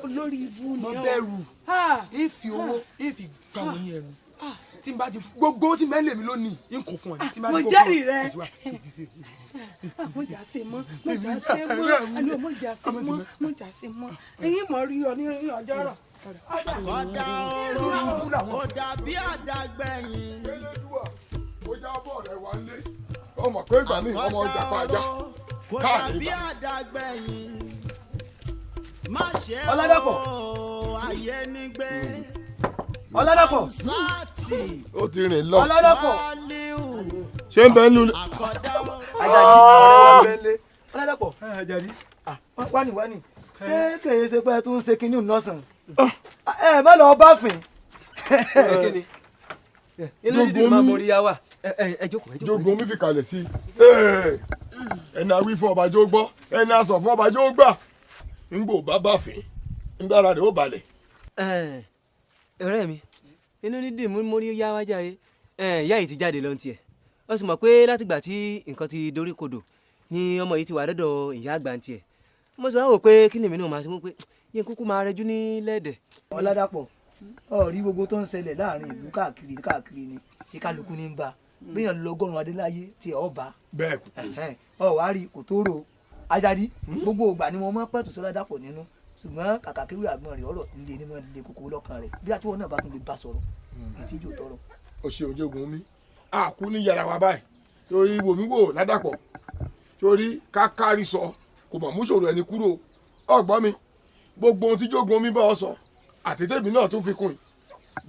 olórí ibú ni ọ. mo bẹ̀rù ìfi owó ìfi gbà wọn ní ẹnu tí n bá ti gbogbo tí mẹ́lẹ̀ mi lónìí n kò fún ọ ní. mo jẹ́rìí rẹ mo jà sí mọ́ mo jà sí mọ́ ẹ̀yin mọ̀ rí ọ ní ọjọ́ rọ̀. kọ́dà oró kò dàbí àdàgbẹ̀yìn. ó jábọ̀ rẹ̀ wá lé ọmọ pé ìgbà míì ọmọ ọjà pàjá kò dàbí àdàgbẹ̀yìn. má ṣe o ayé nígbé. Ọládàpọ̀. ó ti rìn lọ. Ọládàpọ̀. ṣé ń bẹ ń lu. Ọládàpọ̀. wani ṣé kèye ṣe pé ẹ tún ń ṣe kinní lọ́sàn-án ẹ má lọ bá fìn. ṣé kíni inú dídì máa mọ orí yá wà ẹ jókòó. jogun mi fi kalẹ̀ sí i ẹni awí fún ọbàjọ́ gbọ́ ẹni asọ̀ fún ọbàjọ́ gbà ńgbò bá bá fìn ńgbára rẹ̀ ó balẹ̀. ọ̀rẹ́ mi inú dídì mo rí yá wá jáde ìyá yìí ti jáde lọ tiẹ̀ ó sì mọ̀ pé látìgbà tí nǹkan ti dorí kodò ni ọmọ yìí ti wà lọ́dọ̀ ìyá àgbà tiẹ̀ mo sì wá wò pé kí lèmi náà máa ṣe mú pé yín kúkú máa rẹjú ní lẹ́ẹ̀dẹ̀. Ọládàpọ̀ ọ̀rí gbogbo tó ń ṣẹlẹ̀ láàrin ìlú káàkiri ni tí kálukú ní ń bá bíyàn lọ́gọ́rùn-ún adéláyé tí ọ̀ bá. bẹ́ẹ̀ kù. ọ̀ wá rí kò tó rò Àjàdí gbogbo ìgbà ni mo máa ń pẹ̀tù Sọládàpọ̀ nínú ṣùgbọ́n kàkà kéwì àgbọn rẹ̀ ọ̀rọ̀ nílé ní máa lè kókó lọ́kàn rẹ̀ bí àtiwọ́ náà bá tún lè bá sọ̀rọ̀ ìtìjú tọrọ. o ṣe òjòògùn mi àkú ní yàrá wa báyìí sórí wò mí wò Ládàpọ̀ sórí kákárí sọ kò mọ̀ mú ṣòro ẹni kúrò ọgbọ́n mi gbogbo ohun tí jogun mi bá ọ sọ àtẹ̀tẹ̀mí náà tún fi kún yìí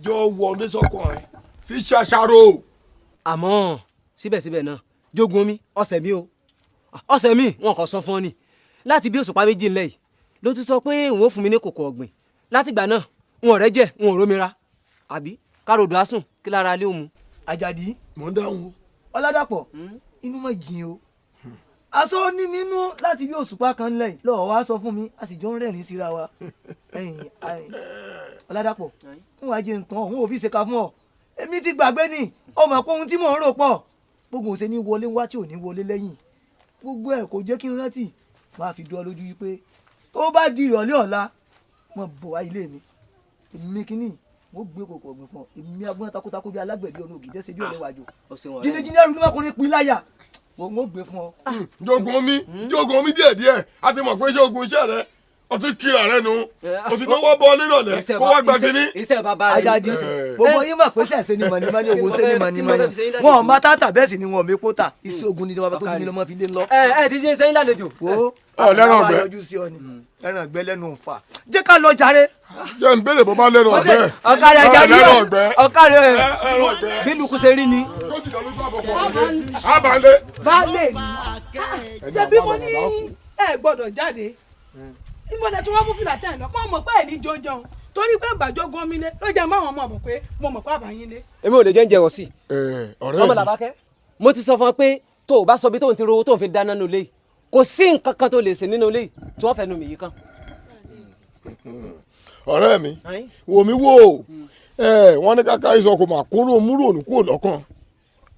jọ wọlé sọ́kàn rẹ fi ṣàṣàrò. àmọ́ síbẹ̀síbẹ̀ náà jogun mi ọ̀sẹ̀ mi o ọ̀sẹ̀ mi wọn kò sọ fún ọ ni láti bí òṣùpá méjì ńlẹ̀ yìí ló ti sọ pé òun ò fún mi ní kòkò ọ̀gbìn látìgbà náà n ò rẹ́jẹ̀ n ò rómira àbí káròdò asùn kí lára ilé òun. Àjàdí mò ń dáhùn o. Ọládàpọ̀ inú mọ̀ jìn o aṣọ ní mi nú láti bí òṣùpá kan lẹ́yìn lọ́wọ́ wá sọ fún mi a sì jọ ń rẹ́rìn síra wa Ọládàpọ̀ ń wá jẹ nǹkan òun ò fi ṣèkà fún ọ èmi ti gbàgbé ni ọmọ pé ohun tí mò ń rò pọ̀ gbogbo òṣè ní wọlé wá tí ò ní wọlé lẹ́yìn gbogbo ẹ̀ kò jẹ́ kí n rántí máa fi dúró lójú wípé tó bá di ìrọ̀lẹ́ ọ̀la mo bọ̀ wá ilé mi èmi kìíní mo gbé kòkò ọ̀gbìn fún ọ èmi agbọ́n takuntakun bí alágbẹ̀dẹ ọ̀nà ògì dẹ́sẹ̀ bí ọ̀lẹ́ wájú jìnnìjìnnì ẹrù ní mọ́kùnrin pin láyà mo gbé fún ọ. jogun mi díẹ̀díẹ̀ a ti mọ̀ pé ṣé ogun iṣẹ́ rẹ ọtí kíra rẹ nu ọtí tó wọ́ bọ́ nírọ̀lẹ́ kó wá gba kínní. Àjàdí gbogbo yín mọ̀ pé sẹ̀sẹ̀ ni mọ̀nìmọ́ni owó sẹ́ ni mọ̀nìmọ́ni wọn ò má tàtà bẹ́ẹ̀ sì ni wọn ò mẹ́kó tà iṣẹ́ ogun ni wọn bá tó gbin lọ́mọ fi lé lọ. ẹ ti ṣe sẹ́yìn lálejò. wo lẹ́nu ọ̀gbẹ́ ẹran ọ̀gbẹ́ lẹ́nu fà jẹ́ ká lọ jàre. jẹ́ n béèrè bó bá lẹ́nu ọ̀gbẹ́. ọ̀kadì Àjàdí ọ̀kadì bí lukú ṣe rí ni. tó sì lọ́lú tó àbọ̀kọ̀ abalẹ̀. baálé mi ṣe bí mo ní ẹ gbọ́dọ̀ jáde nígbàdàn tí wọ́n mú fìlà tẹ̀ lọ mọ̀ pé ẹ̀ ní jọjọ torí pé ìbàjọ́ gan mi lé ló jẹ́ máwọn ọmọ ọ̀bọ̀ pé mo mọ̀ pé àbáyín lé. èmi ò lè jẹ́ ń jẹ́wọ́ sí i. ọ̀rẹ́ ọmọ Làbákẹ́ mo ti sọ fún ọ pé tó o bá sọ bí tóun ti rówó tóun fi dáná nínú ilé yìí kò sí nǹkan kan tó lè ṣe nínú ilé yìí tí wọ́n fẹ́ nu mi yìí kan. ọ̀rẹ́ mi wò mí wò wọ́n ní káká ìsọ kò mà kúrò múrò ònú kúrò lọ́kàn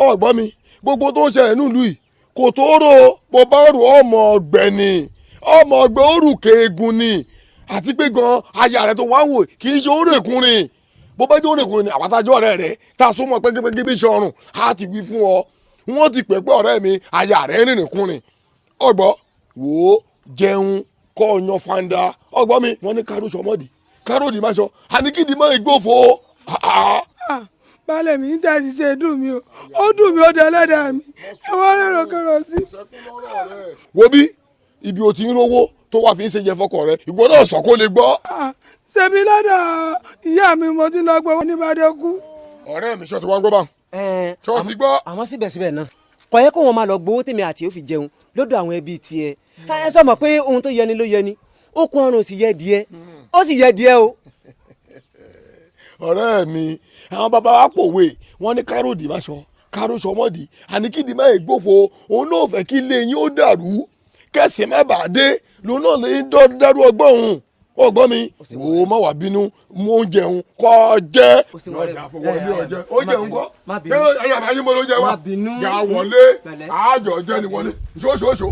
ọ̀gbọ́n mi gbogbo tó ń ṣẹlẹ̀ nílùú yìí kò tó rò bó bá rò ọmọ ọ̀gbẹ́ni ọmọ ọgbẹ orùkẹ egun ni àti pé gan aya rẹ tó wá wò kì í ṣe orèkùnrin bó bá jẹ́ orèkùnrin ni àbátájọ́ ọ̀rẹ́ rẹ tá a súnmọ́ pẹ́kẹ́pẹ́kẹ́ bí sọrùn á ti wí fún ọ wọ́n ti pẹ́ pé ọ̀rẹ́ mi aya rẹ rìnrìnkùnrin ọgbọ́ wò ó jẹun kọ́ ọyàn fanda ọgbọ́ mi wọ́n ní káròdì má sọ àníkìdí má ìgbófo. baálé mi níta ti ṣe dùn mí o ó dùn mí ó dẹ ẹlẹ́dàá mi ẹ wọ́n rẹ̀ kọ̀rọ̀ sí. wo bí ibi o ti ń rówó tó wà fi ń ṣe jẹ fọkọ rẹ ìwọ náà sọ kó lè gbọ́. ṣebí lọ́dọ̀ ìyá mi mo ti lọ gbé wọn níbàdàn kú. ọ̀rẹ́ mi ṣọ́ọ̀tì wọn gbọ́ bá ṣọ́ọ̀tì gbọ́. àmọ́ síbẹ̀síbẹ̀ náà kò yẹ kó wọn máa lọ gbowó tèmi àti ó fi jẹun lọ́dọ̀ àwọn ẹbí tiẹ̀ ẹ sọ ma pé ohun tó yẹni ló yẹni ó kún ọrùn sì yẹ díẹ̀ ó sì yẹ díẹ̀ o. ọ̀rẹ́ mi àwọn bàbá wa pòwe wọ́n ní káròdì má sọ káròsọ mọ́dì àníkìdí má ègbófo òun náà fẹ́ kí ilé yín ó dàrú kẹsì má bàa dé lòun náà lè dárú ọgbọ́n òun ọgbọ́n mi wò ó má wà bínú mú oúnjẹ òun kọ́ jẹ́ ó jẹun kọ́ ẹ̀yà àbáyé mo ló jẹ wá yà wọlé àjọ jẹ́ ni wọlé ṣóṣóṣó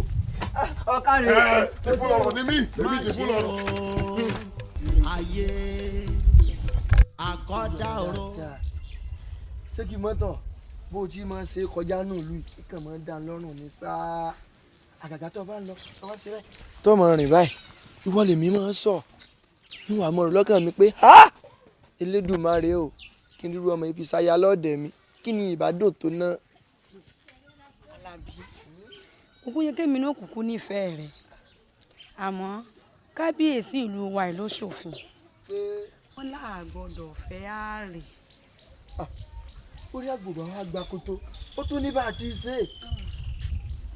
ìfúnlọ̀rọ̀ ni mí èmi ti fúnlọ̀rọ̀. ayé àkọ́dá ọ̀rọ̀. ṣé kí mọ́tò bó o ti máa ṣe kọjá náà lù yìí kàn máa ń dá lọ́rùn ní sáà àgàgà tó bá ń lọ tó bá ṣe báyìí. tó máa rìn báyìí ìwọ lèmi máa ń sọ níwàá mọ̀ lọ́kàn mi pé Elédùmarè o kí n dúró ọmọ ibi ṣayá lọ́ọ̀dẹ̀ mi kí ni ìbádùn tó ná. Alábí òkú yẹ kémi náà kúkú nífẹ̀ẹ́ rẹ̀ àmọ́ kábíyèsí ìlú wa ló ṣòfin wọn láàgbọ́dọ̀ fẹ́ ààrẹ. orí àgbòrò àwọn àgbàkótó ó tún ní bá a ti ṣe é.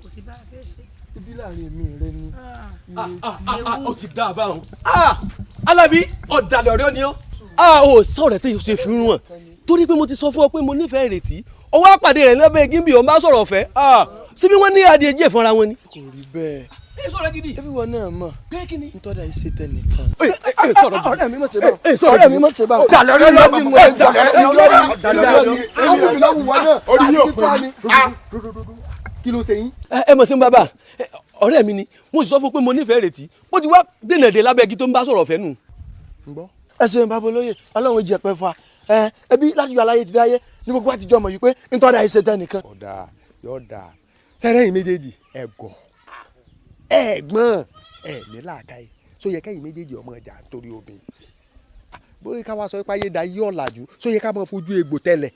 kò sí bá a ṣe é ṣe. ibi láàrin èmi rẹ ni. ó ti dá a bá wọn. Alábí ọ̀dàlẹ̀ ọ̀rẹ́ ni ọ́. ó sọ̀rọ̀ tẹ́ yóò ṣe fi rún wọn torí pé mo ti sọ fún ọ pé mo nífẹ̀ẹ́ ìrètí ọwọ́ àpàdé rẹ̀ lọ́bẹ̀ gímbì ọ̀ bá sọ̀rọ̀ ọ̀fẹ́ síbí wọ́n ní adìẹ jẹ́ fúnra wọn ni. kò rí bẹ́ẹ̀. ẹ sọ̀rọ̀ gidi. ẹbí wọn náà mọ̀ pé kí ni. ntọ́da yìí ṣe tẹ nìkan. ọ̀rẹ́ mi mọ̀ ṣe bá ọ̀rẹ́ mi mọ̀ ṣe bá. ọ̀dàlẹ̀ ọ̀rẹ́ kí ló ṣe yín. ẹ mọ̀ sí bàbá ọ̀rẹ́ mi ni mo sì sọ fún pé mo nífẹ̀ẹ́ ìrètí bó ti wá dènà dé lábẹ́ igi tó ń bá sọ̀rọ̀ ọ̀fẹ́ nù. ẹ ṣeun bàbá olóyè ọlọ́run jẹ pẹ́ fa ẹbí láti yọ aláyé ti dáyé ní gbogbo àtijọ́ mọ̀ yìí pé nítorí àìsè tẹ́ nìkan. ọ̀dà yọ̀ọ̀dà sẹ́rẹ́yìn méjèèjì ẹ̀gọ́ ẹ̀gbọ́n ẹ̀ ní làákàyè só yẹ kẹ́yìn méjèèjì ọmọ ìjà nítorí obìnrin bóyá ká wá sọ pé ayé da yí ọ̀làjú só yẹ ká máa fojú egbò tẹ́lẹ̀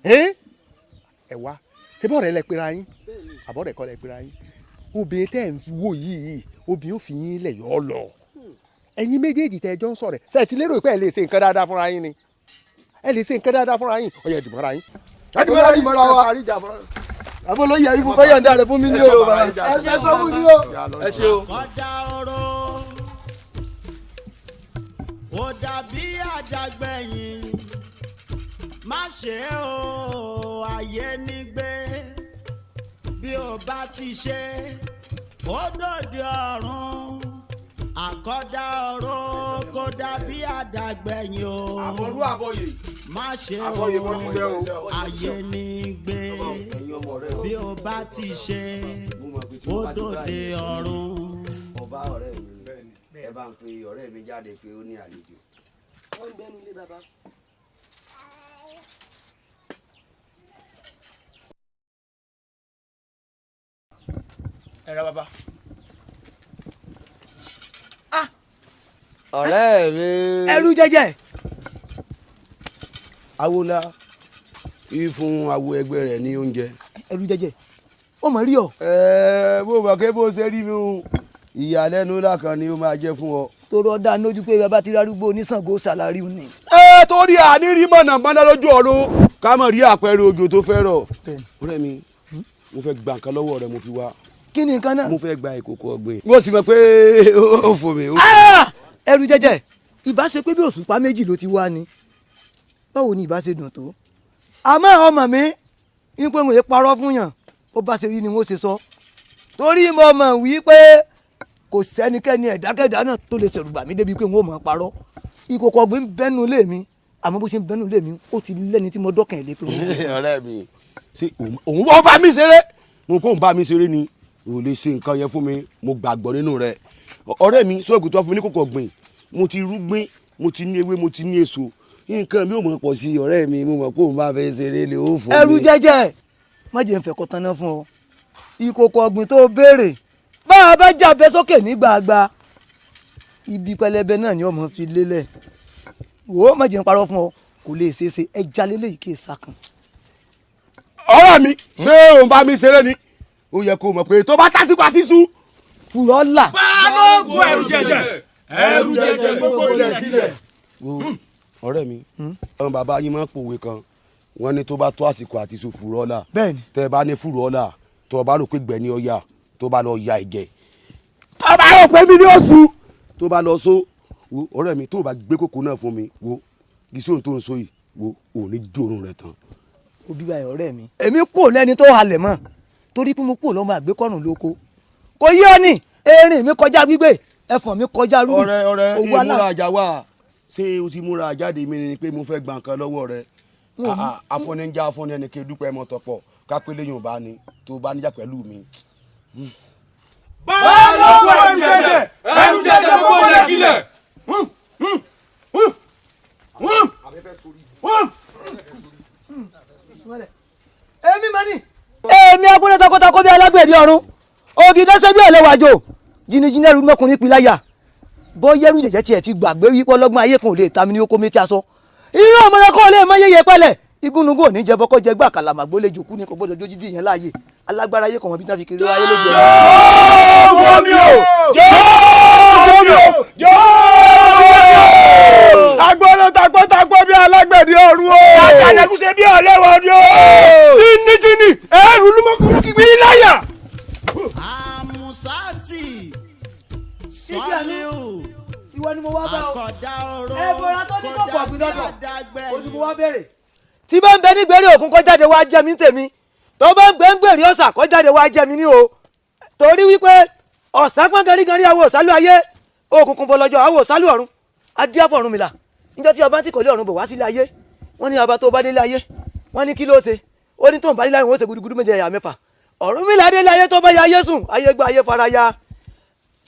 ẹ wá ṣé bọ́ọ̀rẹ́ lẹ pera yín àbọ̀rẹ́ kọ́ lẹ pera yín obìnrin tẹ́ ń wò yìí obìnrin ò fi yín lẹ̀ yọ̀ ọ́ lọ ẹ̀yin méjèèjì tẹ́ ẹ jọ ń sọ̀rọ̀ ṣe ti lérò pé ẹ lè ṣe nǹkan dáadáa fúnra yín ni ẹ lè ṣe nǹkan dáadáa fúnra yín ọ̀yẹ̀ dìbò ara yín. ẹdùnmọ́ra wa àbọ̀ ló yẹ ifo fẹ́yọ̀ ń dáre fún mi ní o ẹ sọ fún mi o. ẹ ṣe o. kọ́dà ọ̀rọ̀ ó dàbí àdàgbẹ̀yìn má ṣe o ayé nígbé bí o bá ti ṣe ó dòde ọ̀run àkọ́dá ọ̀rọ̀ kó dàbí àdàgbẹ̀yìn o. àbọ̀rú àbọ̀yè. má ṣe o ayé nígbé bí o bá ti ṣe ó dòde ọ̀run. ọba ọ̀rẹ́ mi ẹ bá ń pe ọ̀rẹ́ mi jáde pé ó ní àlejò. wọ́n ń gbẹ́nu ilé bàbá. ẹ ra bàbá. ọ̀rẹ́ mi. ẹrú jẹ́jẹ́. awola ìfún awo ẹgbẹ́ rẹ̀ ní oúnjẹ. ẹrú jẹ́jẹ́ ó mọ̀ rí ọ. bó bá ké bó ṣe rí mi o ìyàlẹ́nu lákan ni ó máa jẹ́ fún ọ. tòrò ọ̀dà lójú pé bàbá ti rárúgbó oníṣàngó ṣàlàrí ni. torí àníírí mọ̀nàmọ́ná lójú ọ̀run ká mọ̀ rí àpẹẹrẹ òjò tó fẹ́ rọ̀. ọ̀rẹ́ mi mo fẹ́ gba nǹkan lọ́wọ́ rẹ mo fi wá. kí ni nǹkan náà. mo fẹ́ gba ìkòkò ọ̀gbìn. mo sì mọ̀ pé ó fò mí. ẹrú jẹ́jẹ́ ìbá ṣe pé bí òṣùpá méjì ló ti wá ni báwo ni ìbá ṣe dùn tó. àmọ́ ọmọ mi ń pé mo lè parọ́ fún yàn ó bá ṣe rí ni wọ́n ṣe sọ. torí mo mọ̀ wí pé kò sẹ́nikẹ́ni ẹ̀dákẹ́dá náà tó lè ṣèrùbà mí débi pé wọ́n mọ̀ parọ́. ìkòkò ọ̀gbìn bẹ́nu lé mi àmọ́ bó ṣe ń bẹ́nu lé mi ó ti lẹ́ni tí mo dọ́kàn ẹ̀ lé pé. ọ̀rẹ́ mi ṣé òun wọ́n bá mi ṣeré mo kó òun bá mi ṣeré ni ò lè ṣe nǹkan yẹn fún mi mo gbàgbọ́ nínú rẹ̀ ọ̀rẹ́ mi sóògùn tó fún mi ní kòkò ọ̀gbìn mo ti rúgbìn mo ti ní ewé mo ti ní èso nǹkan mi ò mọ̀ pọ̀ sí ọ̀rẹ́ mi mo mọ̀ pé òun bá fẹ́ ṣeré lè ó fún mi. ẹrú jẹ́jẹ́ má jẹ́ ń fẹ́ kọ́ tán náà fún ọ ìkòkò ọ̀gbìn tó béèrè bá a bá jábẹ́ sókè ní gbàgbà ibi pẹlẹbẹ náà ni ọmọ fi lélẹ̀ wò ó má jẹ́ ń parọ́ fún ọ kò lè ṣeé ṣe ẹ jalè lè kí èsà kan. ọ̀rẹ́ mi ṣé òun bá mi ṣeré ni ó yẹ kó mọ̀ pé tó bá tásìkò àti sùn. fúrọ́ là. balógun ẹrú jẹ́jẹ́ gbogbo kílẹ̀. ọ̀rẹ́ mi àwọn bàbá yín máa ń pòwe kan wọ́n ní tó bá tó àsìkò àti sùn fúrọ́ là. bẹ́ẹ̀ni. tẹ́ ẹ bá ní fúrọ́ là tó o bá rò pé gbẹ̀ni ọ̀yà tó bá lọ ya ẹ̀jẹ̀ tó o bá rò pé mi ní oṣù tó bá lọ so wo ọ̀rẹ́ mi tó o bá gbé kókó náà fún mi wo gíṣóhun tó ń so yìí wo ò ní jòrùn rẹ̀ tán. òbí báyìí ọ̀rẹ́ mi èmi kò lẹ́ni tó halẹ̀ mọ́ torí pé mo kò lọ́mọ àgbékọ́rùn lóko kò yí ọ ní erin mi kọjá gbígbé ẹfọ̀n mi kọjá rúbì. ọ̀rẹ́ ìmúra àjà wà ṣé o ti múra àjáde mi ni pé mo fẹ́ gba nǹkan lọ́wọ́ rẹ afọ́nijá afọ́ni ẹni kí dúpẹ́ mọ́tò pọ̀ kápẹ́lẹ́ yóò bá ní tó bá níjà pẹ̀lú mi. balógun ẹrú jẹ́jẹ́ gbogbo kílẹ̀. èmi mà ní. èmi akúnlẹ̀ takọ́takọ́ bí alágbèdè ọ̀run ògìdẹ́sẹ̀ bí ọ̀lẹ́wàjò jìnnìjìnnì ẹrù mọ́kùnrin piláyà bọ́ yẹ́rù jẹ̀jẹ̀ tiẹ̀ ti gbàgbé wípé ọlọ́gbọ́n ayé kan ò lè ta mi ní oko méjì aṣọ irú ọmọdé kọ́ lè mọ yẹyẹ pẹ́lẹ̀ igúnnugún òní jẹ bọ́kọ́ jẹ gbà kàlàmàgbó lè jòkú ní kò gbọ́dọ̀ jójú dì yẹn láàyè alágbára ayé kan wọn bí náà fi kiri ayé lójú ẹ̀. agbọ́dọ̀ tagbọ́tagbọ́ bí alágbẹ̀dẹ ọ̀run o. àjàdẹ́kùsẹ̀ bí ọ̀lẹ́wọ̀ ni o. jìnnìjìnnì ẹrù lùmọ̀kùnrin kìgbì láyà. Amusati Saliu ìwọ ni mo wá bá ọ ẹ bọra tó ní kọkọ ọgbìn lọ́dọ̀ ojú mo wá bẹ̀rẹ̀. tí bá ń bẹ ní gbèrè òkun kọ́ jáde wá jẹ́ mi tèmi tó bá ń gbé ń gbèrè ọ̀sà kọ́ jáde wá jẹ́ mi ní o torí wípé ọ̀sà pọ́n gẹ́rígẹ́rí àwọn òsálù ayé òkùnkùn bọ̀ lọ́jọ́ àwọn òsálù ọ̀run adíáfọ̀ ọ̀run mi là níjọ́ tí ọba tí kò lé ọ̀run bọ̀ wá sílé ayé wọ́n ní ọba tó bá délé ayé wọ́n ní kí ló ṣe ó ní tó ń bá délé ayé wọ́n ṣe gudugudu méje ẹ̀yà mẹ́fà ọ̀run mi là délé ayé tó bá ya ayé sùn ayé gba ayé fara ya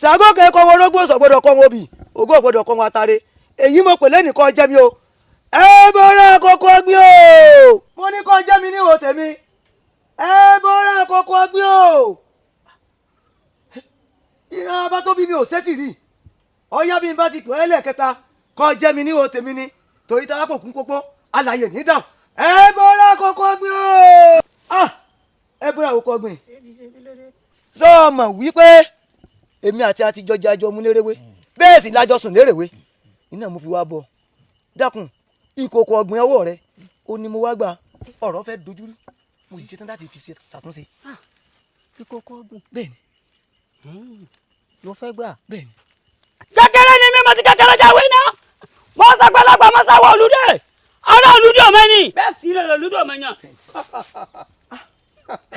Ṣàngó kẹ́ kọ́ wọn orógbó sọ̀gbọ́dọ̀ kọ́ wọn obì ògo ògbọ́dọ̀ kọ́ wọn atare èyí mo pè lẹ́nìkan jẹ́ mi o ẹ bọ́ra kókó gbé o mo ní kó jẹ́ mi ní ìwò tèmi ẹ bọ́ra kókó gbé o ìran abá tó bí mi ò sẹ́tì rí ọyá bí n bá ti pè é lẹ́ẹ̀kẹta kó jẹ́ mi ní ìwò tèmi ni torí tá a kò kún kókó alàyè ní dàn ẹ bọ́ra kókó gbé o ẹ bọ́ra kókó gbé sọ ma wípé èmi àti àtijọ́ jẹ́ àjọ múlẹ́rẹ́wé bẹ́ẹ̀ sì lájọ sùn lérèwé iná mo fi wá bọ̀ dákun ìkòkò ọ̀gbìn ọwọ́ rẹ ó ní mo wá gbà ọ̀rọ̀ fẹ́ dojúrú mo sì ṣetán láti fi ṣàtúnṣe. ìkòkò ọ̀gbìn. bẹ́ẹ̀ni. ló fẹ́ gbà. bẹ́ẹ̀ni. kékeré ni mímọ ti kékeré jáwé náà mo sàgbàlagbà mo sáwọ olùdé ará olùdé ọmọnì bẹ́ẹ̀ sì rẹ olùdé ọmọnyàn.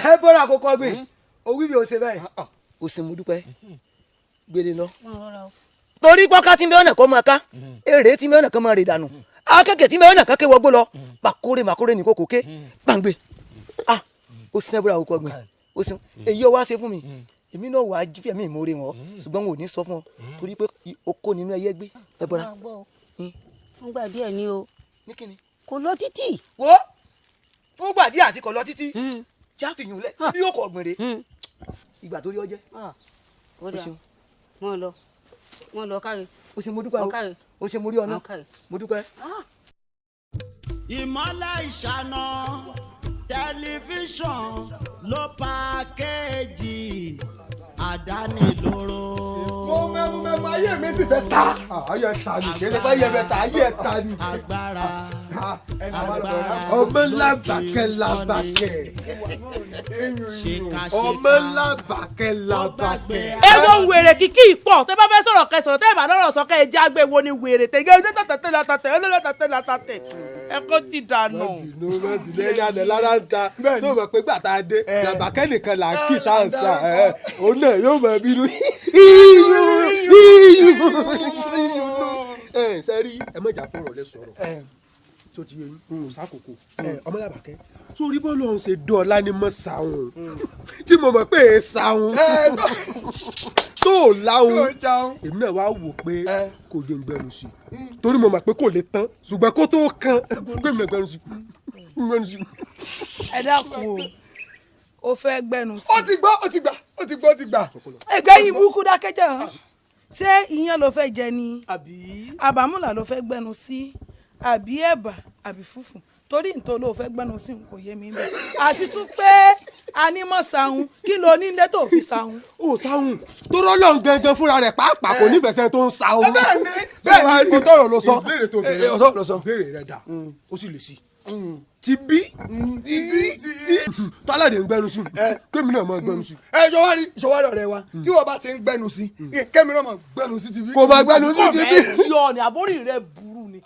ẹ bọ́ra àkókò ọ̀gbìn òwú mi ò ṣe bẹ́ẹ̀ o sì mú dúpẹ́ gbélé lọ. torí pọ́ká tí mẹ́wọ́n náà kọ́ máa ká èrè tí mẹ́wọ́n náà kọ́ máa rè dànù akẹ́kẹ̀ẹ́ tí mẹ́wọ́n náà kọ́ ké wọgbó lọ màkórè ní kókò ké gbàngbé ó sin ẹbúra àkókò ọ̀gbìn ó sin èyí ọwọ́ á ṣe fún mi èmi náà wàá jí fẹ̀mí ìmoore wọn ṣùgbọ́n wọn ò ní sọ fún ọ torí pé o kó nínú ẹyẹ gbé ẹbọra. fúngbà díẹ̀ ni o ní kíni. kò lọ títì. wo fúngbà díẹ̀ àti kò lọ títì jáfìyàn lẹ bí yóò kọ ọ̀gbìn rè ìgbà tó rí ọjẹ. ó dà wọn lọ káre. o ṣe mo dúpẹ́ o o ṣe mo rí ọ̀nà mo dúpẹ́. ìmọ̀lẹ̀ ìṣáná tẹlifíṣàn ló pàkéjì àdánilóró. mo mẹ́mu ayé mi sì fẹ́ ta ayé ta ni kí ẹ bá yẹ fẹ́ ta ayé ta ni. agbára ọmọ làbàkẹ́ làbàkẹ́ ọmọ làbàkẹ́ làbàkẹ́. ego ń wèrè kíkí ìpọ̀ tẹ́ bá fẹ́ sọ̀rọ̀ kẹsàn-án tẹ́ ìbá lọ́rọ̀ sọ kẹ́ ẹ jágbe wo ni wèrè tẹ́ gẹ́gẹ́ tẹ́tẹ́tẹ́tẹ́tẹ́ ẹ kó ti dànù. lẹ́yìn àná lára ń ta tó mọ̀ pé gbàtà dé làbàkẹ́ nìkan là ń kí tá à ń sà òun náà yóò mọ̀ bínú. sẹ́rí ẹ mọ̀jà fún ọ̀rọ̀ lẹ sọ̀rọ̀ tó ti yẹ kò sákòókò ọmọlàbàkẹ́ sórí bọ́ọ̀lù ọ̀hún ṣe dọ́ọ̀lá ni mo ṣàwọn tí mo mọ̀ pé èé ṣàwọn tó láwọn èmi náà wá wò pé kò jẹ́ gbẹnu sí torí mo mọ̀ pé kò lè tán ṣùgbọ́n kó tó kan pé mi lè gbẹnu sí. ẹ dákun o fẹ́ gbẹnu sí. ó ti gbọ́. ẹgbẹ́ yìí burúkú dákẹ́jẹ́ hàn ṣé iyán ló fẹ́ jẹ ni àbámúlà ló fẹ́ gbẹnu sí àbí ẹ̀bà àbí fùfú torí nítorí ló fẹ́ gbẹnu sí kò yé mi bẹ́ẹ̀ àti tún pé anímọ̀ sahun kí ló ní ilé tó fi sahun. ó sahun tó rọ́lọ́n gangan fúnra rẹ̀ pàápàá kò nífẹ̀ẹ́ sẹ́ni tó ń sahun. bẹ́ẹ̀ni ọ̀tọ̀rọ̀ ló sọ ọ̀tọ̀rọ̀ ló sọ béèrè rẹ̀ dà ó sì lè sí ti bí tọ́lẹ̀dẹ̀ ń gbẹnu sí kémi náà máa gbẹnu sí. ṣọwárì ọ̀rẹ́ wa tí wọ́n bá ti ń gbẹnu sí kémi náà máa gbẹnu sí ti bí. kò máa gbẹnu sí ti bí. yọ ni àbórí rẹ burú ni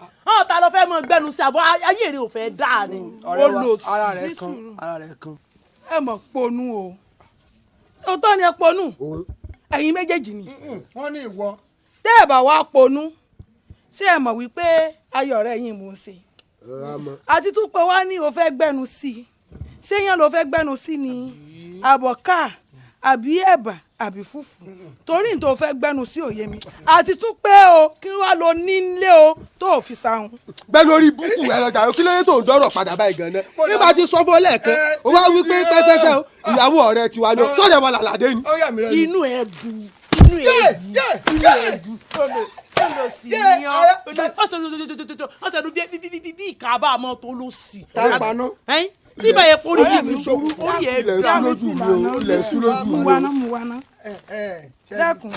ta ló fẹ́ mọ gbẹnu sí àbọ̀ ayé rẹ ò fẹ́ dáa ni. ọ̀rẹ́ wa ara rẹ̀ kan. ẹ mọ̀ ponú o òótọ́ ni ẹ ponú ẹ̀yin méjèèjì ni. wọ́n ní ìwọ. tẹ́ ẹ bá wá ponú ṣé ẹ mọ̀ wípé ayọ̀ rẹ̀ yín mò ń ṣe àti tún pé wá ní o fẹ́ gbẹ́nu sí i ṣé yẹn ló fẹ́ gbẹ́nu sí ni àbọ̀ká àbí ẹ̀bà àbí fùfú torí ní tó fẹ́ gbẹ́nu sí òye mi àti tún pé o kí wàá lọ nílé o tó fi sahun. bẹ́ẹ̀ lórí búkú ẹ lọ́jà kí lóye tó ń dọ́rọ̀ padà báyìí gan-an nígbà tí sọ fún ọ lẹ́ẹ̀kan o wá wí pé pẹ́pẹ́sẹ́ o ìyàwó ọ̀rẹ́ tiwa lọ sọ́dẹ̀ wọn làlàdé ni. inú ẹ bu inú ẹ bu lọ sí yan ọsẹ ló bí ìkábàámọ̀ tó lọ sí. tápaná. tí bẹ́ẹ̀ kó rí mi ṣòro ó yẹ ilẹ̀ sùn lójú mi o. mu wa ná. dákun